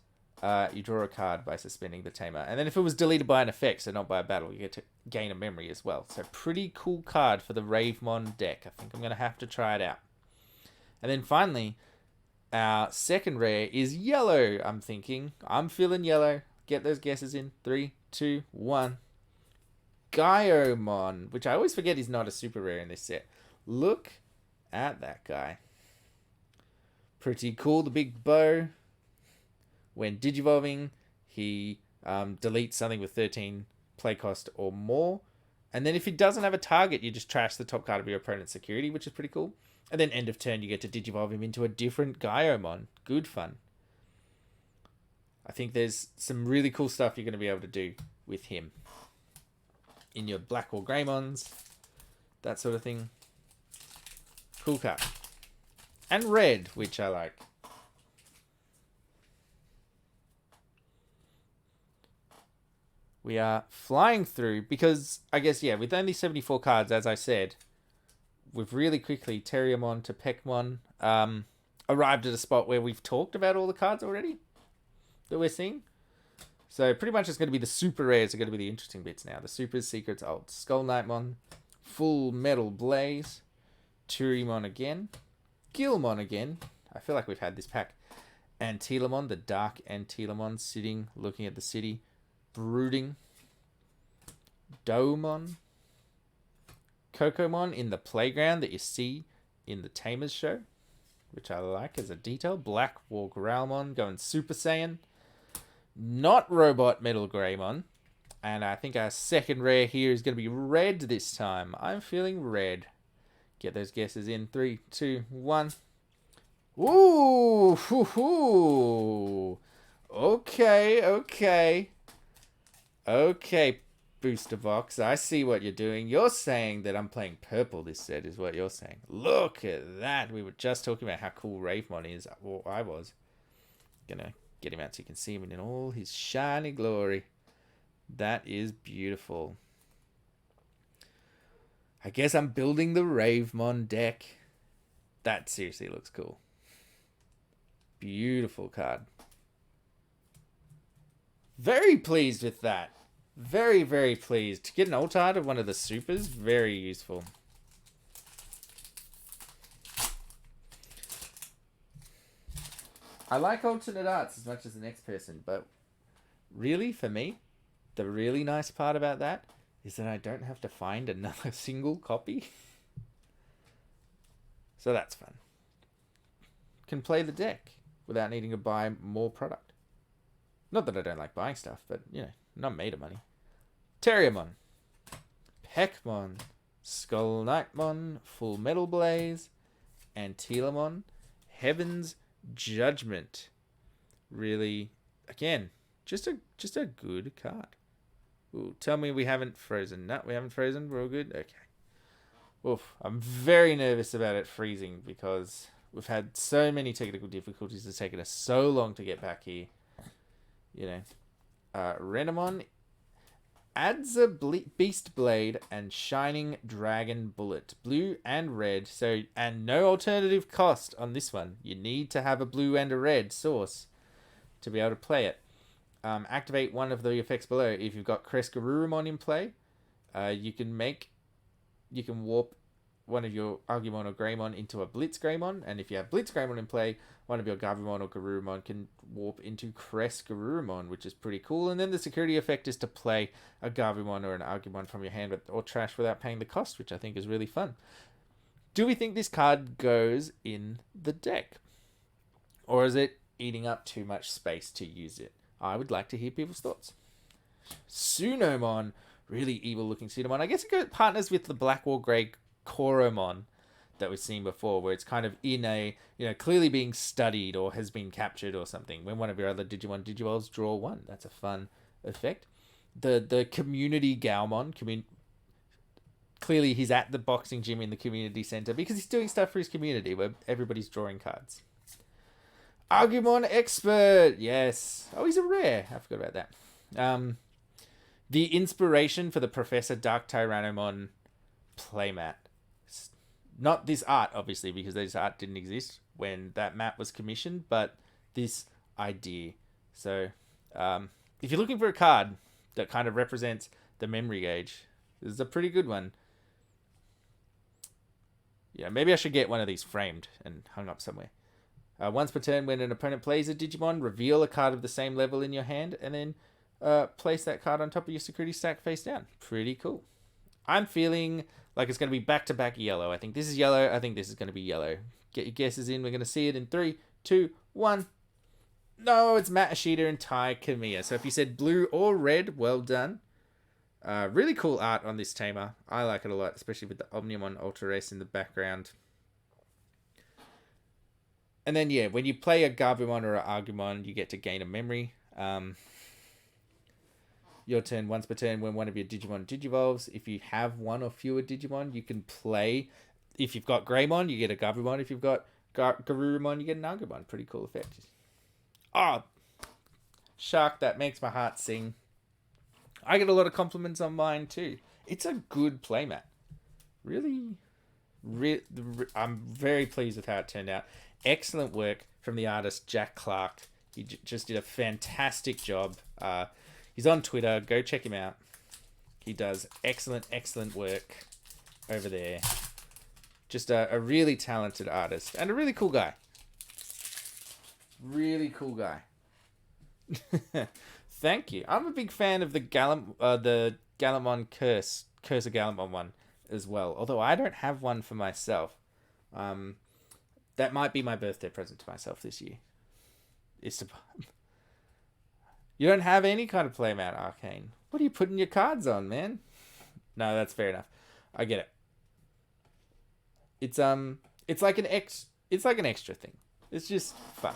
you draw a card by suspending the Tamer. And then if it was deleted by an effect, so not by a battle, you get to gain a memory as well. So pretty cool card for the Ravemon deck. I think I'm going to have to try it out. And then finally, our second rare is yellow, I'm thinking. I'm feeling yellow. Get those guesses in. 3, 2, 1. Gaiomon, which I always forget is not a super rare in this set. Look at that guy. Pretty cool, the big bow. When digivolving, he deletes something with 13 play cost or more. And then if he doesn't have a target, you just trash the top card of your opponent's security, which is pretty cool. And then end of turn, you get to digivolve him into a different Gaiomon. Good fun. I think there's some really cool stuff you're going to be able to do with him. In your black or Greymons. That sort of thing. Cool card. And red, which I like. We are flying through because, I guess, yeah, with only 74 cards, as I said, we've really quickly, Terriermon to Peckmon, arrived at a spot where we've talked about all the cards already that we're seeing. So pretty much it's going to be the super rares are going to be the interesting bits now. The supers, secrets, old Skull Knightmon, Full Metal Blaze, Turimon again, Guilmon again. I feel like we've had this pack. Antilamon, the dark Antilamon, sitting, looking at the city, brooding. Domon, Kokomon in the playground that you see in the Tamers show, which I like as a detail. Black War Growlmon going Super Saiyan. Not Robot Metal Greymon. And I think our second rare here is going to be red this time. I'm feeling red. Get those guesses in. 3, 2, 1. Ooh! Hoo-hoo. Okay, okay. Okay, Booster Box. I see what you're doing. You're saying that I'm playing purple this set is what you're saying. Look at that. We were just talking about how cool Ravemon is. Well, I was. Gonna get him out so you can see him in all his shiny glory. That is beautiful. I guess I'm building the Ravemon deck. That seriously looks cool. Beautiful card. Very pleased with that. Very, very pleased. To get an alt art of one of the supers, very useful. I like alternate arts as much as the next person, but really, for me, the really nice part about that is that I don't have to find another single copy. So that's fun. Can play the deck without needing to buy more product. Not that I don't like buying stuff, but, you know, not made of money. Terriermon, Peckmon, Skull Knightmon, Full Metal Blaze, Antilamon, Heaven's Judgment. Really, again, just a good card. Ooh, tell me we haven't frozen. No, we haven't frozen. We're all good. Okay. Oof, I'm very nervous about it freezing because we've had so many technical difficulties. It's taken us so long to get back here. You know, Renamon adds a Beast Blade and Shining Dragon Bullet, blue and red. So, and no alternative cost on this one. You need to have a blue and a red source to be able to play it. Activate one of the effects below. If you've got Crescarurumon in play, you can warp one of your Agumon or Greymon into a Blitz Greymon, and if you have Blitz Greymon in play, one of your Gabumon or Garurumon can warp into Crescarurumon, which is pretty cool. And then the security effect is to play a Gabumon or an Agumon from your hand or trash without paying the cost, which I think is really fun. Do we think this card goes in the deck? Or is it eating up too much space to use it? I would like to hear people's thoughts. Sunomon, really evil looking Sunomon. I guess it partners with the Black War Grey Koromon that we've seen before, where it's kind of in a, you know, clearly being studied or has been captured or something. When one of your other Digimon Digivolves draw one. That's a fun effect. The community Gaomon, clearly he's at the boxing gym in the community center because he's doing stuff for his community where everybody's drawing cards. Agumon Expert, yes. Oh, he's a rare. I forgot about that. The inspiration for the Professor Dark Tyrannomon playmat. Not this art, obviously, because this art didn't exist when that map was commissioned, but this idea. So, if you're looking for a card that kind of represents the memory gauge, this is a pretty good one. Yeah, maybe I should get one of these framed and hung up somewhere. Once per turn, when an opponent plays a Digimon, reveal a card of the same level in your hand, and then place that card on top of your security stack face down. Pretty cool. I'm feeling like it's going to be back-to-back yellow. I think this is yellow. I think this is going to be yellow. Get your guesses in. We're going to see it in 3, 2, 1. No, it's Matt Ashita and Tai Kamiya. So if you said blue or red, well done. Really cool art on this tamer. I like it a lot, especially with the Omnimon Ultra Race in the background. And then, yeah, when you play a Gabumon or an Agumon, you get to gain a memory. Your turn, once per turn, when one of your Digimon Digivolves. If you have one or fewer Digimon, you can play. If you've got Greymon, you get a Gabumon. If you've got Garurumon, you get an Agumon. Pretty cool effect. Oh, Shark, that makes my heart sing. I get a lot of compliments on mine too. It's a good playmat. Really, I'm very pleased with how it turned out. Excellent work from the artist Jack Clark. He just did a fantastic job. He's on Twitter. Go check him out. He does excellent work over there. Just a really talented artist and a really cool guy. Really cool guy. Thank you. I'm a big fan of the Galamon Curse of Galamon one as well. Although I don't have one for myself. That might be my birthday present to myself this year. You don't have any kind of playmat, Arcane. What are you putting your cards on, man? No, that's fair enough. I get it. It's like an extra thing. It's just fun.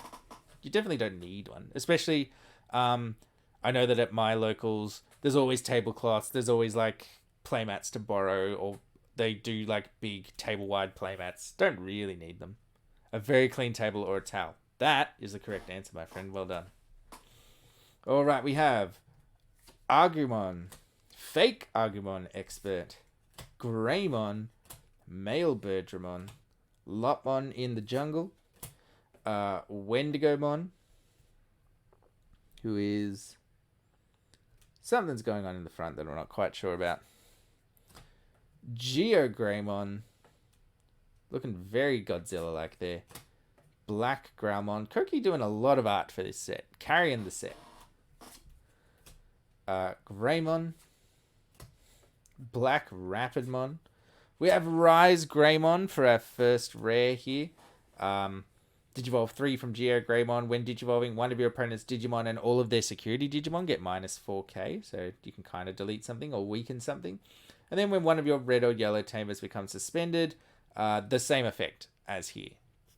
You definitely don't need one, especially. I know that at my locals, there's always tablecloths. There's always like playmats to borrow, or they do like big table-wide playmats. Don't really need them. A very clean table or a towel. That is the correct answer, my friend. Well done. All right, we have Agumon, Fake Agumon Expert, Greymon, Male Birdramon, Lopmon in the jungle, Wendigomon, who is... something's going on in the front that we're not quite sure about. Geogreymon, looking very Godzilla-like there. Black Growlmon. Koki doing a lot of art for this set. Carrying the set. Greymon. Black Rapidmon. We have Rise Greymon for our first rare here. Digivolve 3 from Geogreymon. When digivolving, one of your opponent's Digimon and all of their security Digimon get minus 4k. So you can kind of delete something or weaken something. And then when one of your red or yellow tamers becomes suspended, the same effect as here.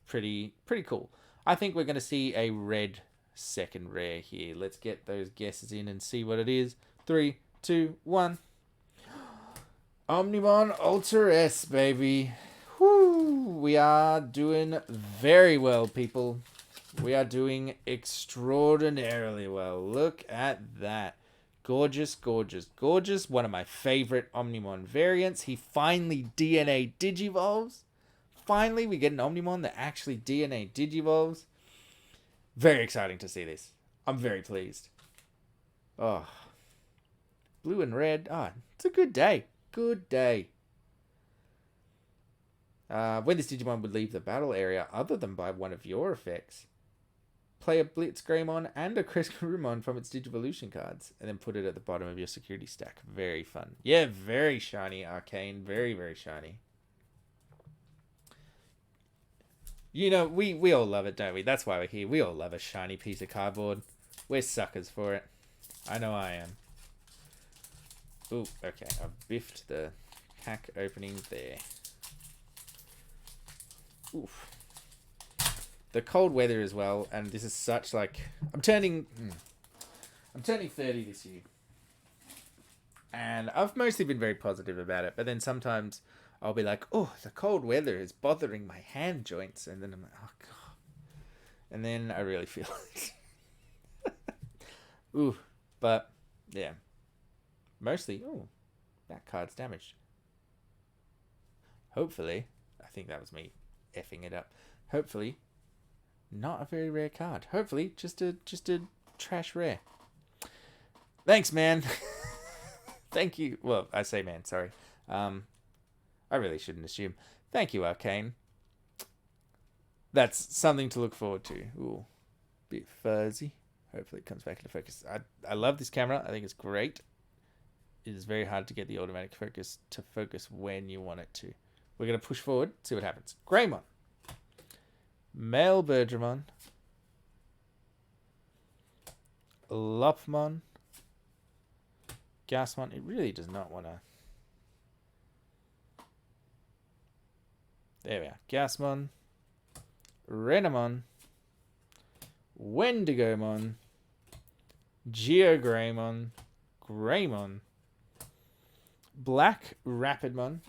Pretty cool. I think we're going to see a red second rare here. Let's get those guesses in and see what it is. 3, 2, 1. Omnimon Ultra S, baby. Woo! We are doing very well, people. We are doing extraordinarily well. Look at that. Gorgeous, gorgeous, gorgeous. One of my favorite Omnimon variants. He finally DNA Digivolves. Finally, we get an Omnimon that actually DNA Digivolves. Very exciting to see this. I'm very pleased. Oh. Blue and red. Oh, it's a good day. Good day. When this Digimon would leave the battle area other than by one of your effects, play a Blitz Greymon and a Crescarumon from its Digivolution cards, and then put it at the bottom of your security stack. Very fun. Yeah, very shiny Arcane. Very, very shiny. You know, we all love it, don't we? That's why we're here. We all love a shiny piece of cardboard. We're suckers for it. I know I am. Ooh, okay. I've biffed the pack opening there. Oof. The cold weather as well, and this is such like... I'm turning 30 this year. And I've mostly been very positive about it, but then sometimes I'll be like, oh, the cold weather is bothering my hand joints, and then I'm like, oh god. And then I really feel it. Ooh, but yeah. Mostly, oh, that card's damaged. Hopefully, I think that was me effing it up. Hopefully, not a very rare card. Hopefully, just a trash rare. Thanks, man. Thank you. Well, I say man, sorry. I really shouldn't assume. Thank you, Arcane. That's something to look forward to. Ooh, bit fuzzy. Hopefully it comes back into focus. I love this camera. I think it's great. It is very hard to get the automatic focus to focus when you want it to. We're going to push forward, see what happens. Greymon. Male Birdramon. Lopmon. Gasmon. It really does not want to... There we are. Gasmon. Renamon. Wendigomon. Geogreymon. Greymon. Black Rapidmon.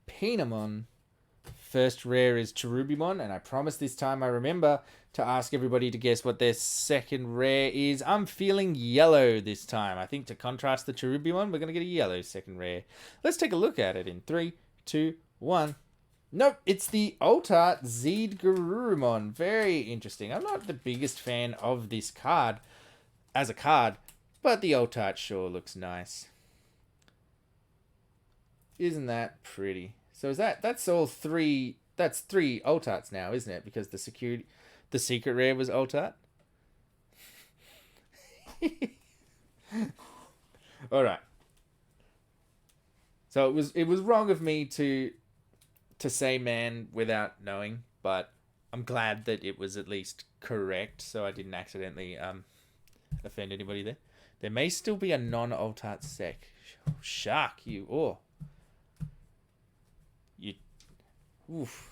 Pinamon. First rare is Cherubimon, and I promise this time I remember to ask everybody to guess what their second rare is. I'm feeling yellow this time. I think to contrast the Cherubimon, we're going to get a yellow second rare. Let's take a look at it in 3, 2, 1. Nope, it's the Altart Zeedgarurumon. Very interesting. I'm not the biggest fan of this card as a card, but the Altart sure looks nice. Isn't that pretty? So is that's all three, that's 3 Altarts now, isn't it? Because the secret rare was Altart. All right. So it was wrong of me to say man without knowing, but I'm glad that it was at least correct, so I didn't accidentally offend anybody there. There may still be a non-Altart sec. Shark, you. Oh. You. Oof.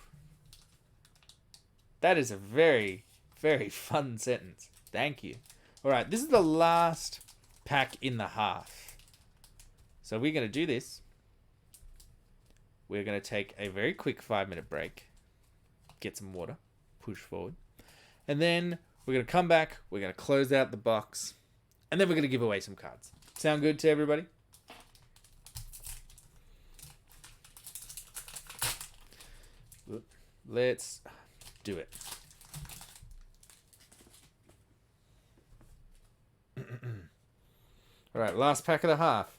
That is a very, very fun sentence. Thank you. All right, this is the last pack in the half. So we're going to do this. We're going to take a very quick 5-minute break. Get some water. Push forward. And then We're going to come back. We're going to close out the box. And then we're going to give away some cards. Sound good to everybody? Let's do it. All right, last pack of the half.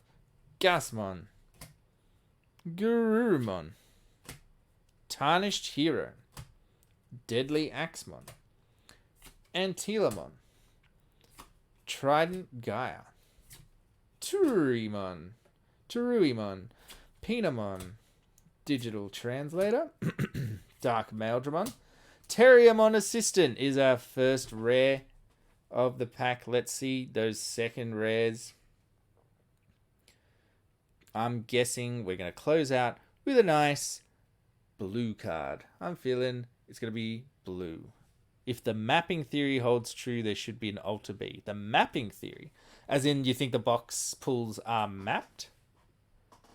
Gasmon. Garurumon. Tarnished Hero. Deadly Axemon. Antilamon. Trident Gaia. Turuimon. Pinamon. Digital Translator. Dark Maeldramon. Terriermon Assistant is our first rare of the pack. Let's see those second rares. I'm guessing we're going to close out with a nice blue card. I'm feeling it's going to be blue. If the mapping theory holds true, there should be an Alter B. The mapping theory, as in you think the box pulls are mapped?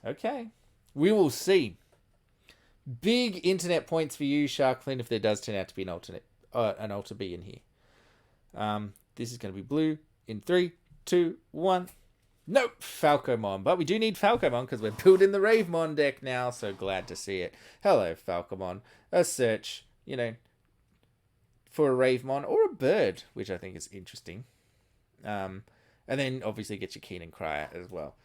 Okay. We will see. Big internet points for you, Sharkflint, if there does turn out to be an Alter B in here. This is going to be blue in 3, 2, 1. Nope, Falcomon. But we do need Falcomon because we're building the Ravemon deck now. So glad to see it. Hello, Falcomon. A search, for a Ravemon or a bird, which I think is interesting. And then obviously get your Keenan Crier as well.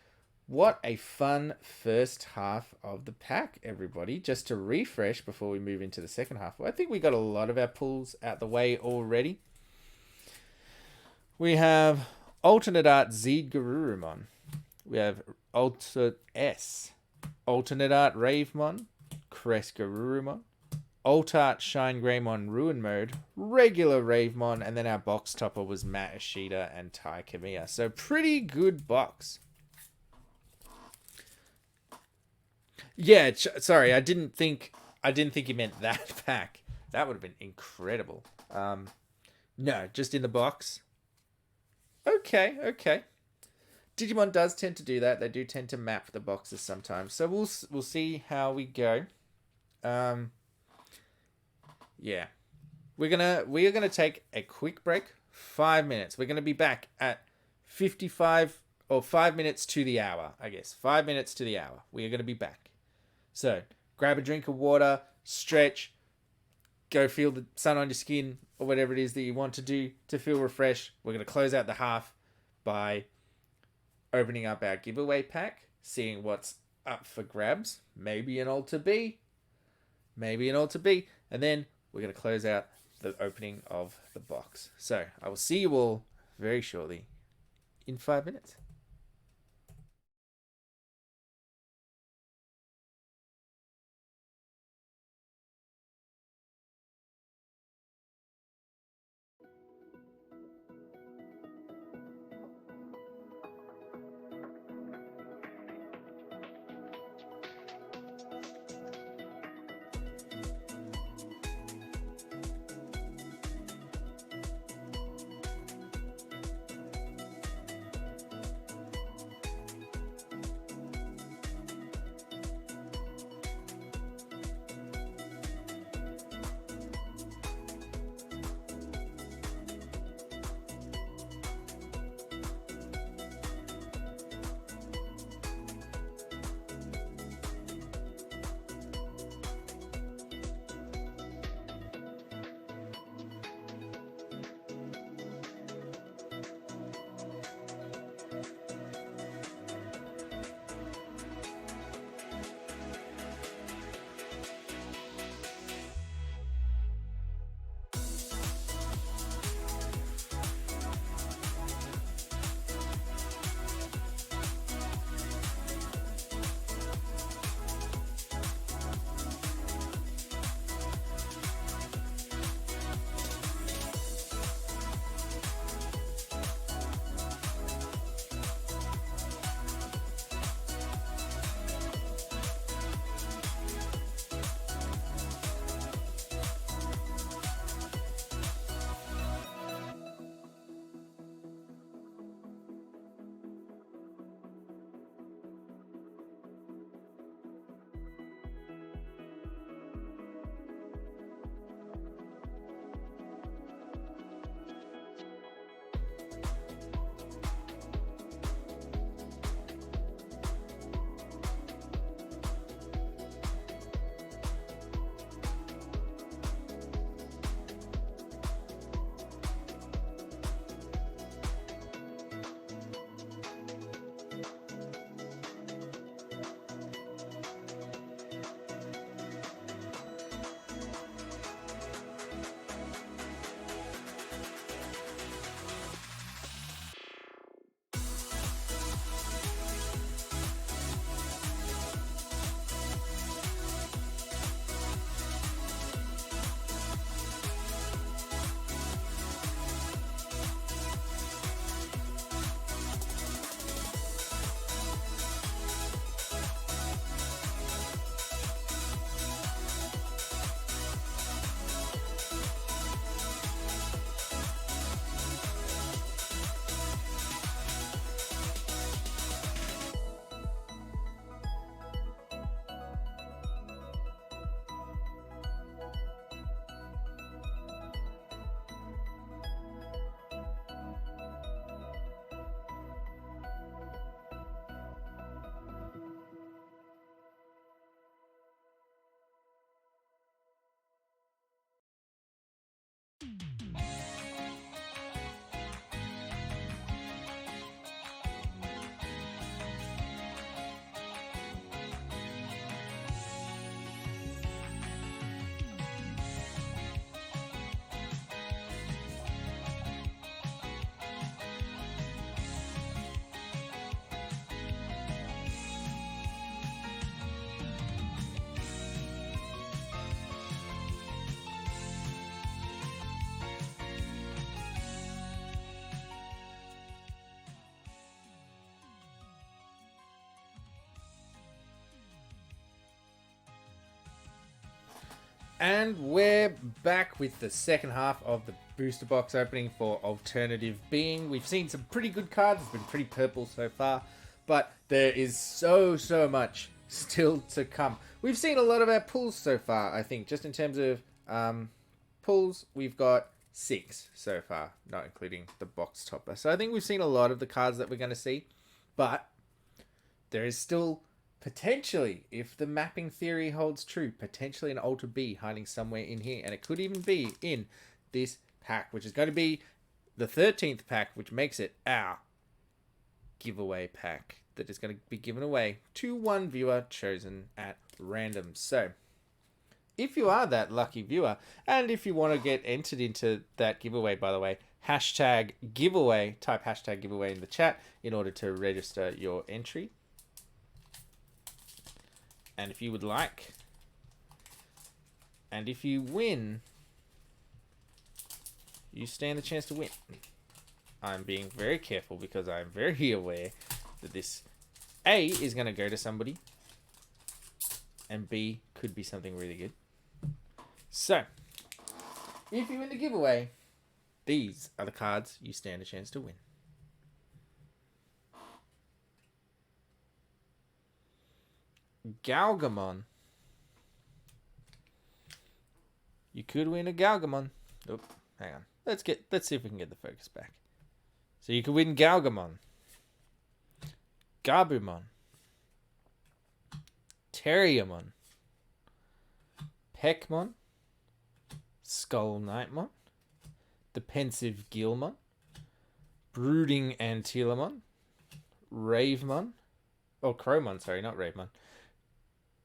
What a fun first half of the pack, everybody. Just to refresh before we move into the second half. I think we got a lot of our pulls out the way already. We have Alternate Art Zeed Garurumon. We have Alternate Art Ravemon. Crest Garurumon. Alt Art Shine Greymon Ruin Mode. Regular Ravemon. And then our box topper was Matt Ishida and Tai Kamiya. So pretty good box. Yeah, sorry, I didn't think you meant that pack. That would have been incredible. No, just in the box. Okay. Digimon does tend to do that. They do tend to map the boxes sometimes. So we'll see how we go. Yeah. We are gonna take a quick break. 5 minutes. We're gonna be back at 55 or 5 minutes to the hour, I guess. 5 minutes to the hour. We are gonna be back. So, grab a drink of water, stretch, go feel the sun on your skin, or whatever it is that you want to do to feel refreshed. We're going to close out the half by opening up our giveaway pack, seeing what's up for grabs. Maybe an Alter B. And then we're going to close out the opening of the box. So, I will see you all very shortly in 5 minutes. And we're back with the second half of the booster box opening for Alternative Being. We've seen some pretty good cards. It's been pretty purple so far, but there is so much still to come. We've seen a lot of our pulls so far, I think. Just in terms of pulls, we've got 6 so far, not including the box topper. So I think we've seen a lot of the cards that we're going to see, but there is still potentially, if the mapping theory holds true, potentially an Alter B hiding somewhere in here. And it could even be in this pack, which is going to be the 13th pack, which makes it our giveaway pack that is going to be given away to one viewer chosen at random. So if you are that lucky viewer, and if you want to get entered into that giveaway, by the way, hashtag giveaway, type hashtag giveaway in the chat in order to register your entry. And if you would like, and if you win, you stand a chance to win. I'm being very careful because I'm very aware that this A is going to go to somebody, and B could be something really good. So, if you win the giveaway, these are the cards you stand a chance to win. Galgamon. You could win a Galgamon. Oop, hang on. Let's see if we can get the focus back. So you could win Galgamon, Gabumon, Terriermon, Peckmon, Skull Knightmon, the Pensive Gilmon, Brooding Antilamon, Ravemon, oh Crowmon, sorry, not Ravemon,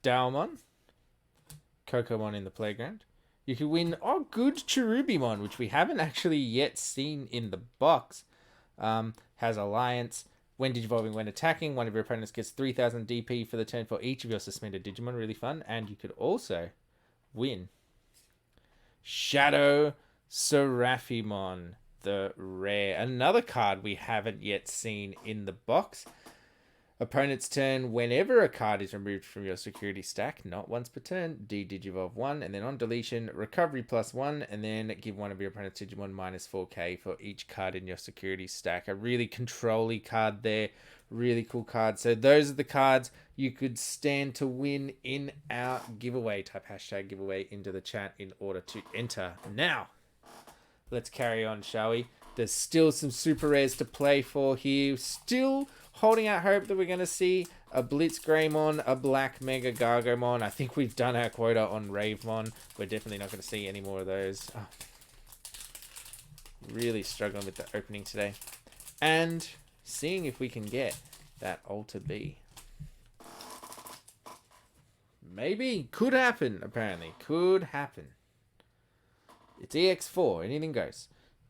Dowmon, Cocomon in the playground. You could win, oh, good Cherubimon, which we haven't actually yet seen in the box. Has Alliance. When Digivolving, when attacking, one of your opponents gets 3000 DP for the turn for each of your suspended Digimon. Really fun. And you could also win Shadow Seraphimon, the rare. Another card we haven't yet seen in the box. Opponent's turn, whenever a card is removed from your security stack, not once per turn, de-Digivolve 1, and then on deletion, recovery +1, and then give one of your opponent's Digimon -4k for each card in your security stack. A really control-y card there. Really cool card. So those are the cards you could stand to win in our giveaway. Type hashtag giveaway into the chat in order to enter. Now, let's carry on, shall we? There's still some super rares to play for here. Still holding out hope that we're going to see a Blitz Greymon, a Black Mega Gargomon. I think we've done our quota on Ravemon. We're definitely not going to see any more of those. Oh, really struggling with the opening today. And seeing if we can get that Alter B. Maybe. Could happen, apparently. Could happen. It's EX04. Anything goes.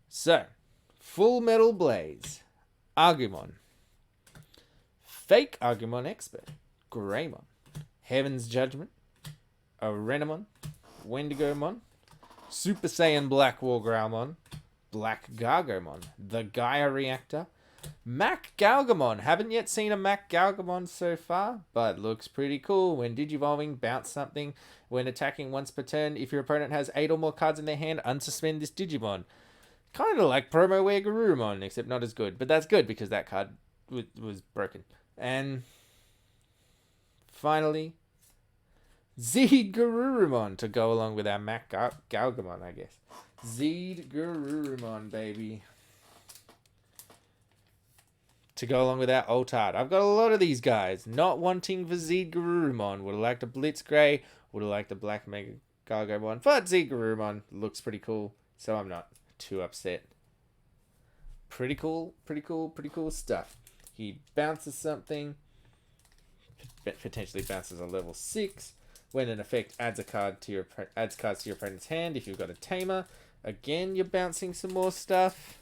So, Full Metal Blaze, Agumon, Fake Agumon Expert, Greymon, Heaven's Judgment, Arenamon, Wendigomon, Super Saiyan Black War Growlmon, Black Gargomon, the Gaia Reactor, Mac Galgamon. Haven't yet seen a Mac Galgamon so far, but looks pretty cool. When Digivolving, bounce something. When attacking once per turn, if your opponent has 8 or more cards in their hand, unsuspend this Digimon. Kind of like Promo Wear Garurumon, except not as good. But that's good because that card was broken. And finally, Zeed Garurumon to go along with our Mac Galgamon, I guess. Zeed Garurumon, baby. To go along with our Altard. I've got a lot of these guys. Not wanting for Zeed Garurumon. Would have liked a Blitz Grey. Would have liked a Black Mega Gargomon. But Zeed Garurumon looks pretty cool. So I'm not too upset. Pretty cool stuff. He bounces something, potentially bounces a level 6. When an effect adds cards to your opponent's hand, if you've got a Tamer, again you're bouncing some more stuff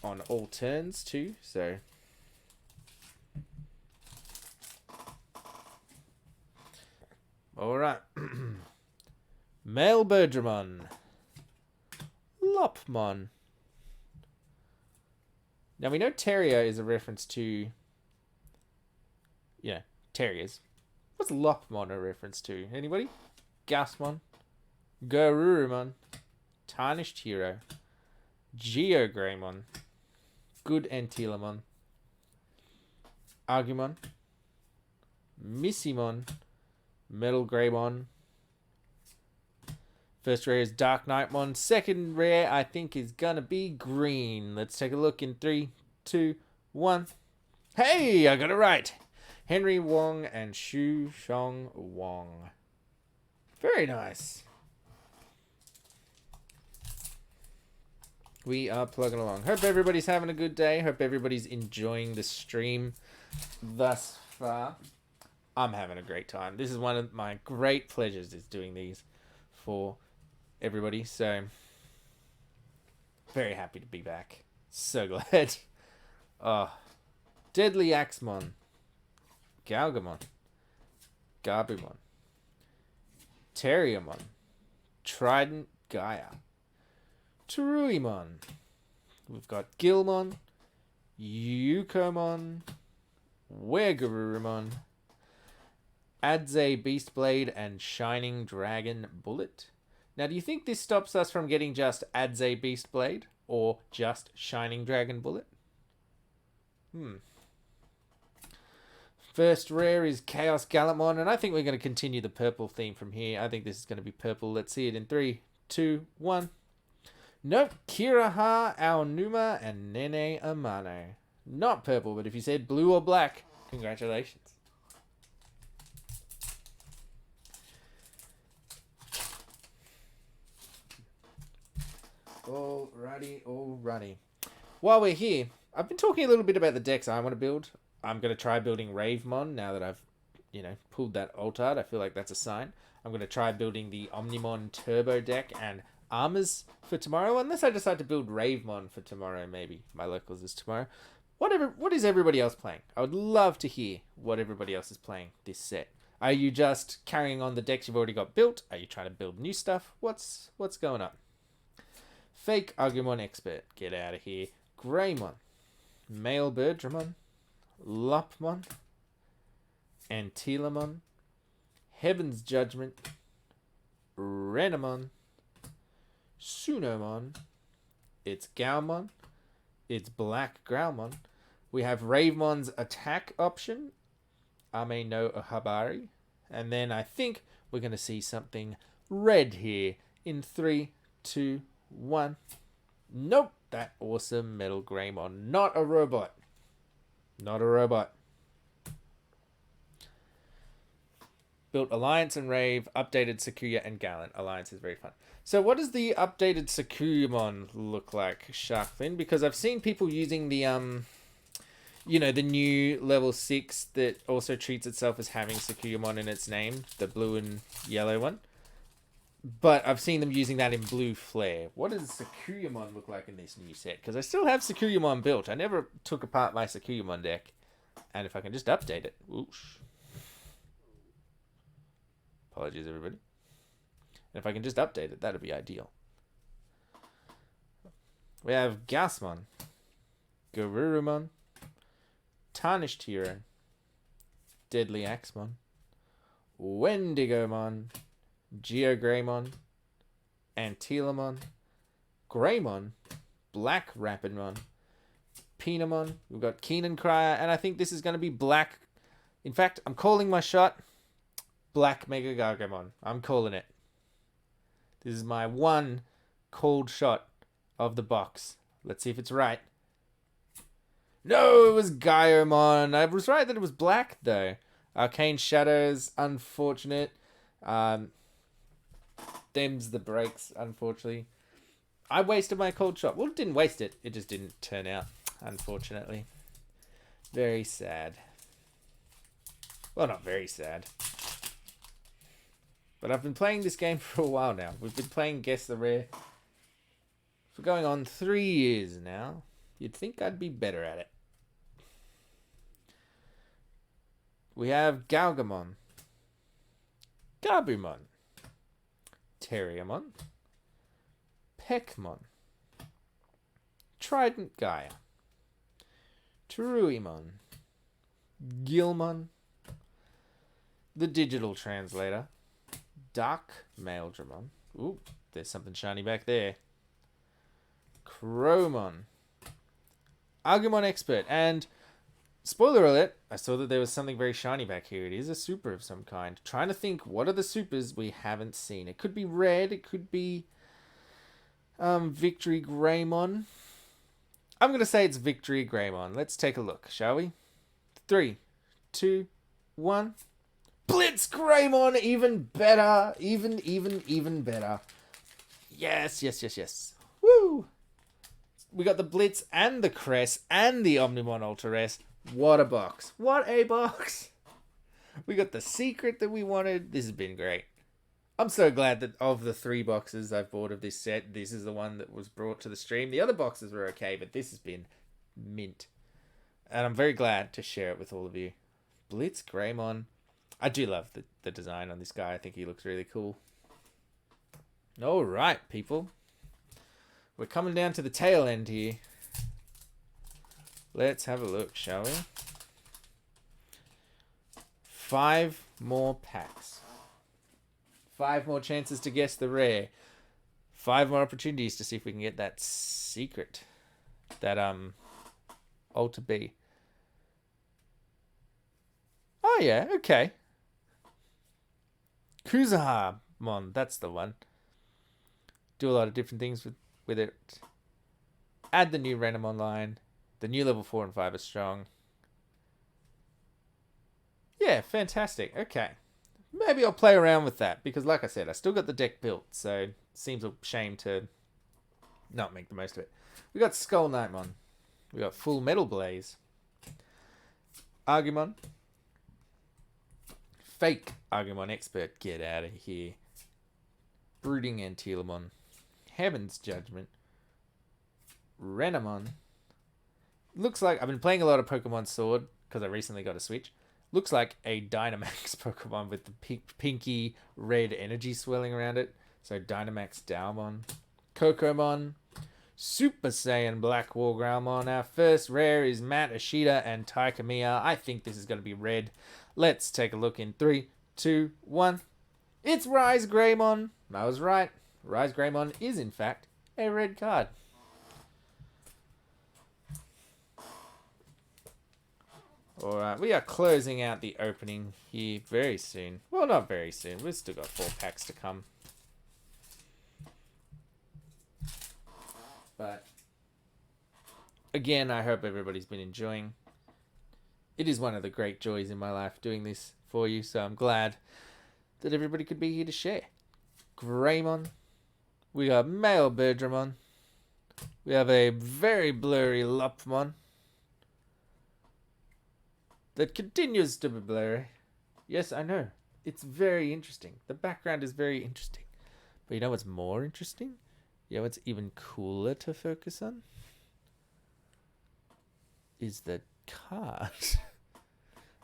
on all turns too. So all right, Male Birdramon, Lopmon. Now we know Terrier is a reference to, terriers. What's Lopmon a reference to? Anybody? Gasmon, Garurumon, Tarnished Hero, Geogreymon, Good Antilamon, Argumon, Missimon, Metal Greymon. First rare is Dark Knightmon. Second rare, I think, is gonna be green. Let's take a look in 3, 2, 1. Hey, I got it right. Henry Wong and Shu Shong Wong. Very nice. We are plugging along. Hope everybody's having a good day. Hope everybody's enjoying the stream thus far. I'm having a great time. This is one of my great pleasures, is doing these for everybody. So, very happy to be back. So glad. Deadly Axemon, Galgamon, Garbumon, Terriermon, Trident Gaia, Teruimon. We've got Gilmon, Yukomon, Weregarurumon, Adze Beastblade, and Shining Dragon Bullet. Now, do you think this stops us from getting just Adze Beastblade or just Shining Dragon Bullet? First rare is Chaos Gallimon, and I think we're going to continue the purple theme from here. I think this is going to be purple. Let's see it in 3, 2, 1. Nope, Kiraha, Aonuma, and Nene Amano. Not purple, but if you said blue or black, congratulations. Alrighty. While we're here, I've been talking a little bit about the decks I want to build. I'm going to try building Ravemon now that I've, pulled that Altard. I feel like that's a sign. I'm going to try building the Omnimon Turbo deck and Armors for tomorrow, unless I decide to build Ravemon for tomorrow, maybe. My locals is tomorrow. What is everybody else playing? I would love to hear what everybody else is playing this set. Are you just carrying on the decks you've already got built? Are you trying to build new stuff? What's going on? Fake Agumon Expert. Get out of here. Greymon. Male Birdramon. Lopmon. Antilamon. Heaven's Judgment. Renamon. Sunomon. It's Gaumon. It's Black Growlmon. We have Ravemon's attack option. Ame no Ohabari. And then I think we're going to see something red here in 3, 2, 1. Nope. That awesome Metal Greymon. Not a robot. Not a robot. Built Alliance and Rave, updated Sakuya and Gallant. Alliance is very fun. So what does the updated Sakuyamon look like, Sharkfin? Because I've seen people using the, the new level 6 that also treats itself as having Sakuyamon in its name. The blue and yellow one. But I've seen them using that in blue flare. What does Sakuyamon look like in this new set? Because I still have Sakuyamon built. I never took apart my Sakuyamon deck. And if I can just update it. Whoosh. Apologies, everybody. And if I can just update it, that'd be ideal. We have Gasmon, Garurumon, Tarnished Hero, Deadly Axemon, Wendigomon, Geogreymon, Antilamon, Greymon, Black Rapidmon, Pinamon. We've got Keenan Crier, and I think this is going to be black. In fact, I'm calling my shot. Black Mega Gargamon. I'm calling it. This is my one called shot of the box. Let's see if it's right. No, it was Gaiomon. I was right that it was black, though. Arcane Shadows, unfortunate. Them's the breaks, unfortunately. I wasted my cold shot. Well, didn't waste it. It just didn't turn out, unfortunately. Very sad. Well, not very sad. But I've been playing this game for a while now. We've been playing Guess the Rare for going on 3 years now. You'd think I'd be better at it. We have Galgamon, Garbumon, Terriermon, Peckmon, Trident Gaia, Teruimon, Gilmon, the Digital Translator, Dark Maildramon. Ooh, there's something shiny back there. Chromon. Agumon Expert. And spoiler alert, I saw that there was something very shiny back here. It is a super of some kind. Trying to think, what are the supers we haven't seen? It could be red. It could be Victory Greymon. I'm going to say it's Victory Greymon. Let's take a look, shall we? 3, 2, 1. Blitz Greymon, even better. Even better. Yes. Woo! We got the Blitz and the Crest and the Omnimon Ultra S. What a box. What a box. We got the secret that we wanted. This has been great. I'm so glad that of the 3 boxes I've bought of this set, this is the one that was brought to the stream. The other boxes were okay, but this has been mint. And I'm very glad to share it with all of you. Blitz Greymon. I do love the design on this guy. I think he looks really cool. All right, people. We're coming down to the tail end here. Let's have a look, shall we? 5 more packs. 5 more chances to guess the rare. 5 more opportunities to see if we can get that secret. That, Ultra B. Oh, yeah, okay. Kuzahamon, that's the one. Do a lot of different things with it. Add the new Renamon line. The new level 4 and 5 are strong. Yeah, fantastic. Okay. Maybe I'll play around with that, because like I said, I still got the deck built, so it seems a shame to not make the most of it. We got Skull Knightmon. We got Full Metal Blaze. Agumon. Fake Agumon Expert. Get out of here. Brooding Antilamon. Heaven's Judgment. Renamon. Looks like I've been playing a lot of Pokemon Sword because I recently got a Switch. Looks like a Dynamax Pokemon with the pinky red energy swirling around it. So Dynamax Dalmon. Kokomon. Super Saiyan Black War Growlmon. Our first rare is Matt Ashita and Taikamiya. I think this is going to be red. Let's take a look in 3, 2, 1. It's Rise Greymon. I was right. Rise Greymon is, in fact, a red card. Alright, we are closing out the opening here very soon. Well, not very soon. We've still got 4 packs to come. But, again, I hope everybody's been enjoying. It is one of the great joys in my life doing this for you, so I'm glad that everybody could be here to share. Greymon. We got Male Birdramon. We have a very blurry Lopmon that continues to be blurry. Yes, I know. It's very interesting. The background is very interesting. But you know what's more interesting? You know what's even cooler to focus on? Is the card.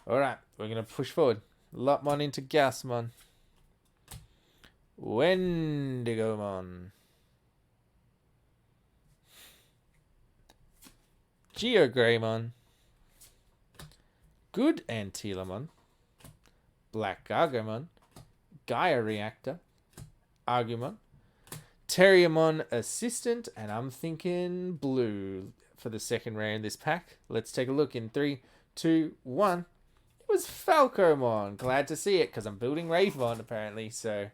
Alright, we're going to push forward. Lopmon into Gasmon. Wendigomon. Geogreymon. Good Antilamon. Black Gargomon. Gaia Reactor. Agumon. Terriermon Assistant. And I'm thinking blue for the second rare in this pack. Let's take a look in 3, 2, 1. It was Falcomon. Glad to see it because I'm building Ravemon apparently. So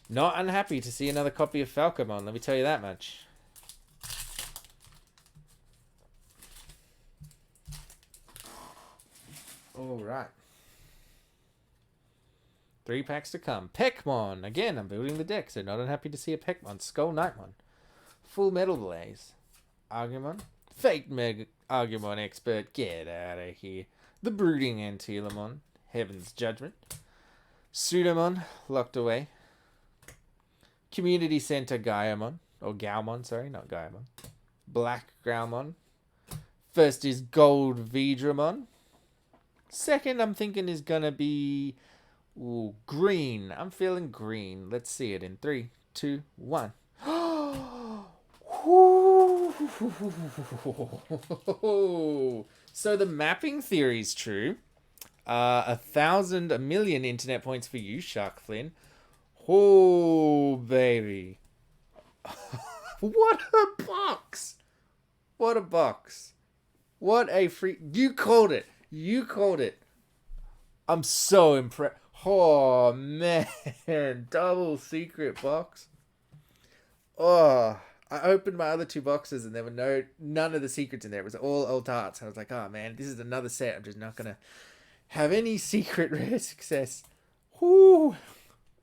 not unhappy to see another copy of Falcomon. Let me tell you that much. Alright. 3 packs to come. Peckmon. Again, I'm building the deck, so not unhappy to see a Peckmon. Skull Knightmon. Full Metal Blaze. Agumon. Fake Mega Agumon Expert. Get out of here. The Brooding Antilamon. Heaven's Judgment. Pseudomon. Locked away. Community Center Gaiamon. Or Gaumon, sorry, not Gaiamon. Black Growlmon. First is Gold Vidramon. Second, I'm thinking is going to be green. I'm feeling green. Let's see it in 3, 2, 1. So the mapping theory is true. 1,000, a million internet points for you, Shark Flynn. Oh, baby. What a box. What a box. What a free... You called it. You called it. I'm so impressed. Oh, man. Double secret box. Oh, I opened my other two boxes and there were none of the secrets in there. It was all old arts. I was like, oh, man, this is another set. I'm just not going to have any secret rare success. Whoo.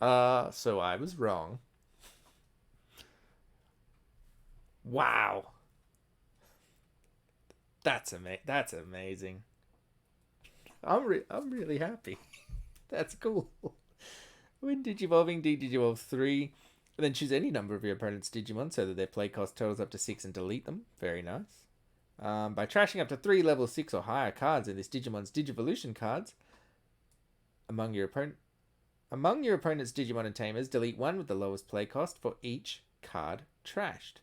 So I was wrong. Wow. That's amazing. I'm really happy. That's cool. When Digivolving, Digivolve 3, and then choose any number of your opponent's Digimon so that their play cost totals up to 6 and delete them. Very nice. By trashing up to 3 level 6 or higher cards in this Digimon's Digivolution cards, among your opponent's Digimon and Tamers, delete one with the lowest play cost for each card trashed.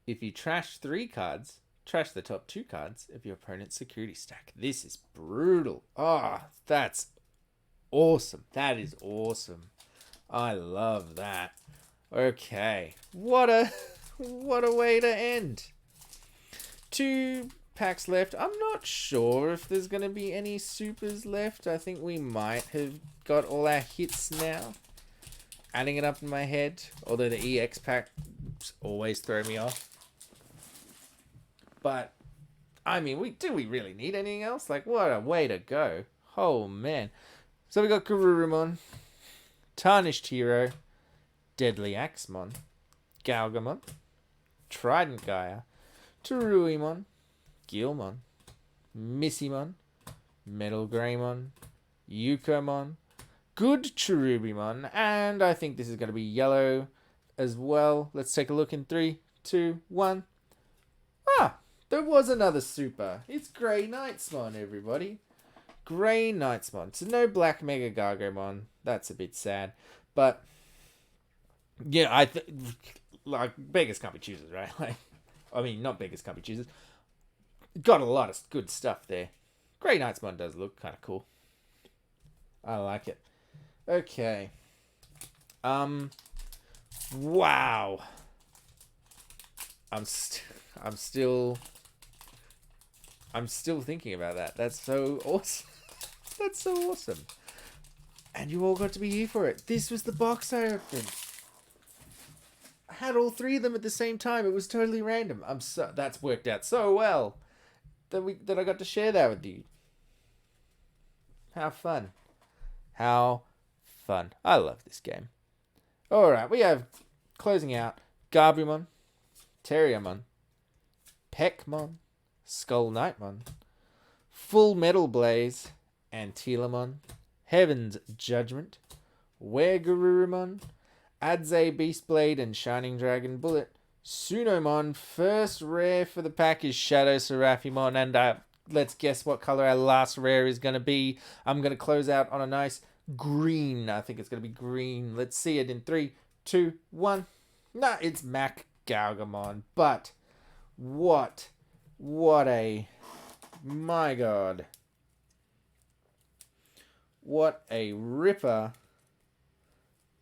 If you trash 3 cards, trash the top 2 cards of your opponent's security stack. This is brutal. Oh, that's awesome. That is awesome. I love that. Okay. What a way to end. 2 packs left. I'm not sure if there's going to be any supers left. I think we might have got all our hits now. Adding it up in my head. Although the EX pack always throw me off. But, I mean, do we really need anything else? Like, what a way to go. Oh, man. So we got Garurumon, Tarnished Hero, Deadly Axemon, Galgamon, Trident Gaia, Teruimon, Gilmon, Missymon, Metal Greymon, Yukomon, Good Cherubimon, and I think this is going to be yellow as well. Let's take a look in 3, 2, 1. Ah, there was another super. It's Grey Knightsmon, everybody. Grey Knightsmon. So no Black Mega Gargomon. That's a bit sad. But, yeah, like, beggars can't be choosers, right? Like, I mean, not beggars can't be choosers. Got a lot of good stuff there. Grey Knightsmon does look kind of cool. I like it. Okay. Wow. I'm still thinking about that. That's so awesome. That's so awesome. And you all got to be here for it. This was the box I opened. I had all 3 of them at the same time. It was totally random. That's worked out so well that I got to share that with you. How fun. How fun. I love this game. Alright, we have closing out Garbumon, Terriermon, Peckmon, Skull Knightmon, Full Metal Blaze, Antilamon, Heaven's Judgment, Weregarurumon, Adze Beastblade and Shining Dragon Bullet, Sunomon. First rare for the pack is Shadow Seraphimon, and let's guess what color our last rare is going to be. I'm going to close out on a nice green. I think it's going to be green. Let's see it in 3, 2, 1. Nah, it's Mac Gargamon, but what a, my god, what a ripper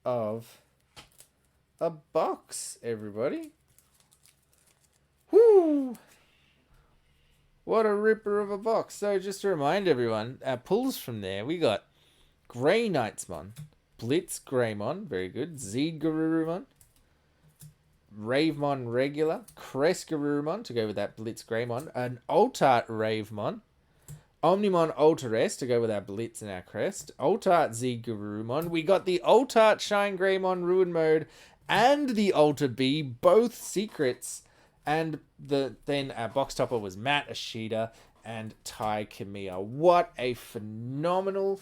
of a box, everybody. Whoo! What a ripper of a box. So just to remind everyone, our pulls from there, we got Grey Knightsmon, Blitz Greymon, very good, Zeedgarurumon, Ravemon Regular, Cresgarurumon to go with that Blitz Greymon, an Altart Ravemon, Omnimon Altares to go with our Blitz and our Crest, Altart Zeedgarurumon. We got the Altart Shine Greymon Ruin Mode and the Alta B, both secrets. And then our box topper was Matt Ashida and Tai Kamiya. What a phenomenal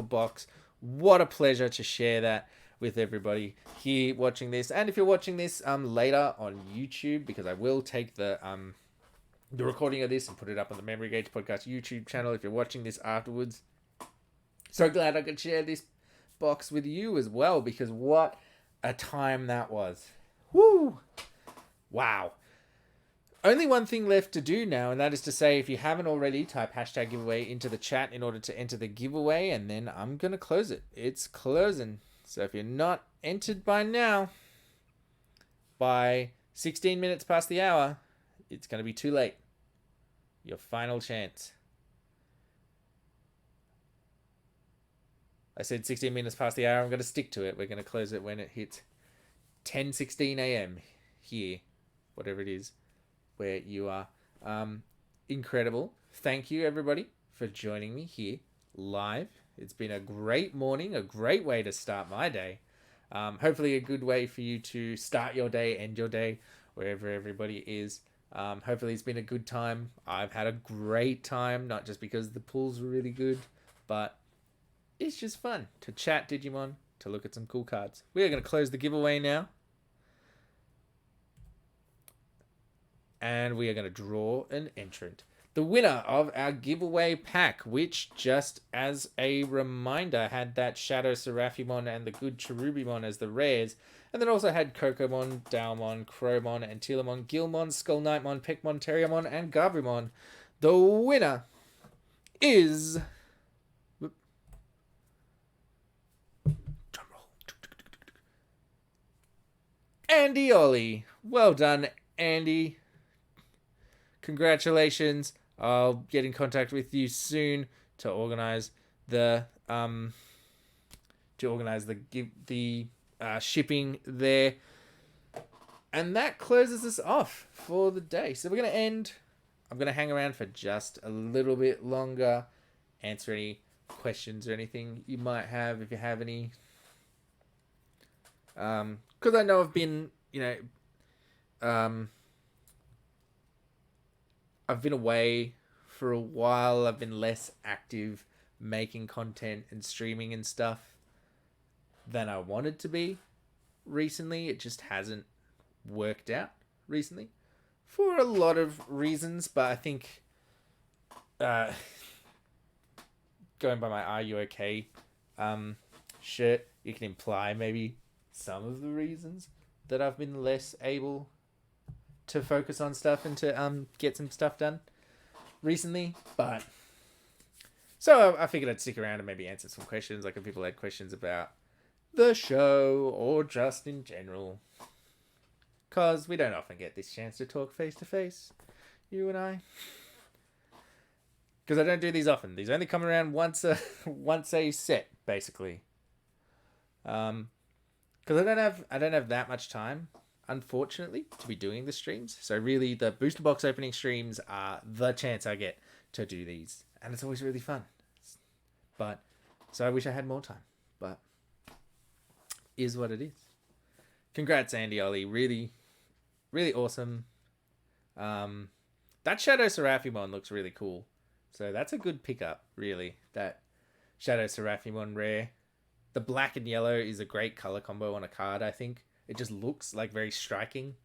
box. What a pleasure to share that with everybody here watching this. And if you're watching this later on YouTube, because I will take the recording of this and put it up on the Memory Gauge Podcast YouTube channel if you're watching this afterwards. So glad I could share this box with you as well, because what a time that was. Woo! Wow. Only one thing left to do now, and that is to say, if you haven't already, type hashtag giveaway into the chat in order to enter the giveaway, and then I'm going to close it. It's closing. So if you're not entered by now, by 16 minutes past the hour, it's going to be too late. Your final chance. I said 16 minutes past the hour. I'm going to stick to it. We're going to close it when it hits 10:16 a.m. here, whatever it is, where you are. Incredible. Thank you, everybody, for joining me here live. It's been a great morning, a great way to start my day. Hopefully a good way for you to start your day, end your day, wherever everybody is. Hopefully it's been a good time. I've had a great time, not just because the pools were really good, but it's just fun to chat Digimon, to look at some cool cards. We are going to close the giveaway now. And we are going to draw an entrant. The winner of our giveaway pack, which, just as a reminder, had that Shadow Seraphimon and the good Cherubimon as the rares, and then also had Kokomon, Daomon, Crowmon, Antilamon, Gilmon, Skull Knightmon, Peckmon, Terriermon, and Gabumon. The winner is... Andy Ollie. Well done, Andy. Congratulations. I'll get in contact with you soon to organize the shipping there. And that closes us off for the day. So we're going to end. I'm going to hang around for just a little bit longer, answer any questions or anything you might have, if you have any. Because I know I've been, I've been away for a while. I've been less active making content and streaming and stuff than I wanted to be recently. It just hasn't worked out recently for a lot of reasons, but I think going by my Are You Okay shirt, you can imply maybe some of the reasons that I've been less able to focus on stuff and to get some stuff done recently. But so I figured I'd stick around and maybe answer some questions, like if people had questions about the show or just in general, because we don't often get this chance to talk face to face, you and I, because I don't do these often. These only come around once a set, basically. Because I don't have that much time, unfortunately, to be doing the streams. So really, the booster box opening streams are the chance I get to do these, and it's always really fun. But so I wish I had more time, but is what it is. Congrats, Andy Ollie. Really, really awesome. That Shadow Seraphimon looks really cool. So that's a good pickup, really. That Shadow Seraphimon rare. The black and yellow is a great color combo on a card, I think. It just looks like very striking.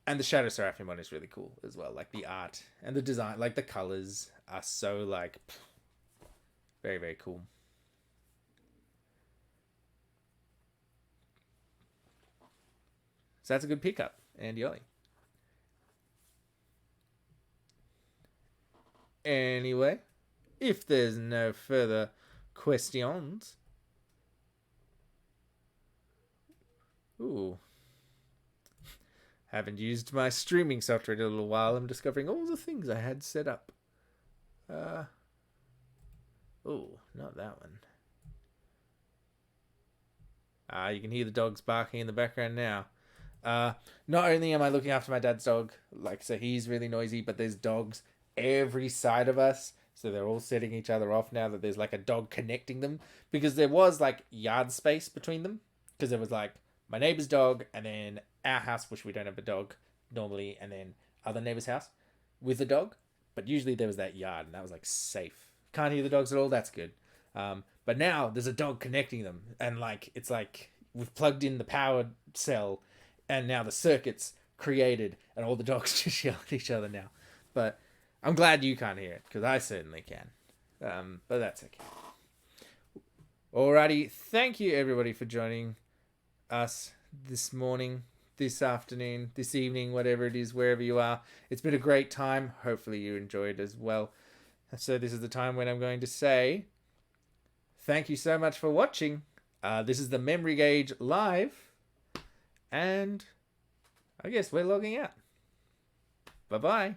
And the Shadow Seraphimon is really cool as well. Like the art and the design, like the colors are so like very, very cool. So that's a good pickup, Andy Ollie. Anyway, if there's no further questions. Ooh. Haven't used my streaming software in a little while. I'm discovering all the things I had set up. Oh, not that one. You can hear the dogs barking in the background now. Not only am I looking after my dad's dog, so he's really noisy, but there's dogs every side of us. So they're all setting each other off now that there's like a dog connecting them, because there was like yard space between them, because there was like my neighbor's dog and then our house, which we don't have a dog normally, and then other neighbor's house with a dog. But usually there was that yard, and that was like safe. Can't hear the dogs at all. That's good. But now there's a dog connecting them, and like it's like we've plugged in the power cell, and now the circuit's created, and all the dogs just yell at each other now. But I'm glad you can't hear it, because I certainly can. But that's okay. Alrighty, thank you everybody for joining us this morning. this afternoon, this evening, whatever it is, wherever you are. It's been a great time. Hopefully you enjoyed as well. So this is the time when I'm going to say thank you so much for watching. This is the Memory Gauge live, and I guess we're logging out. Bye-bye.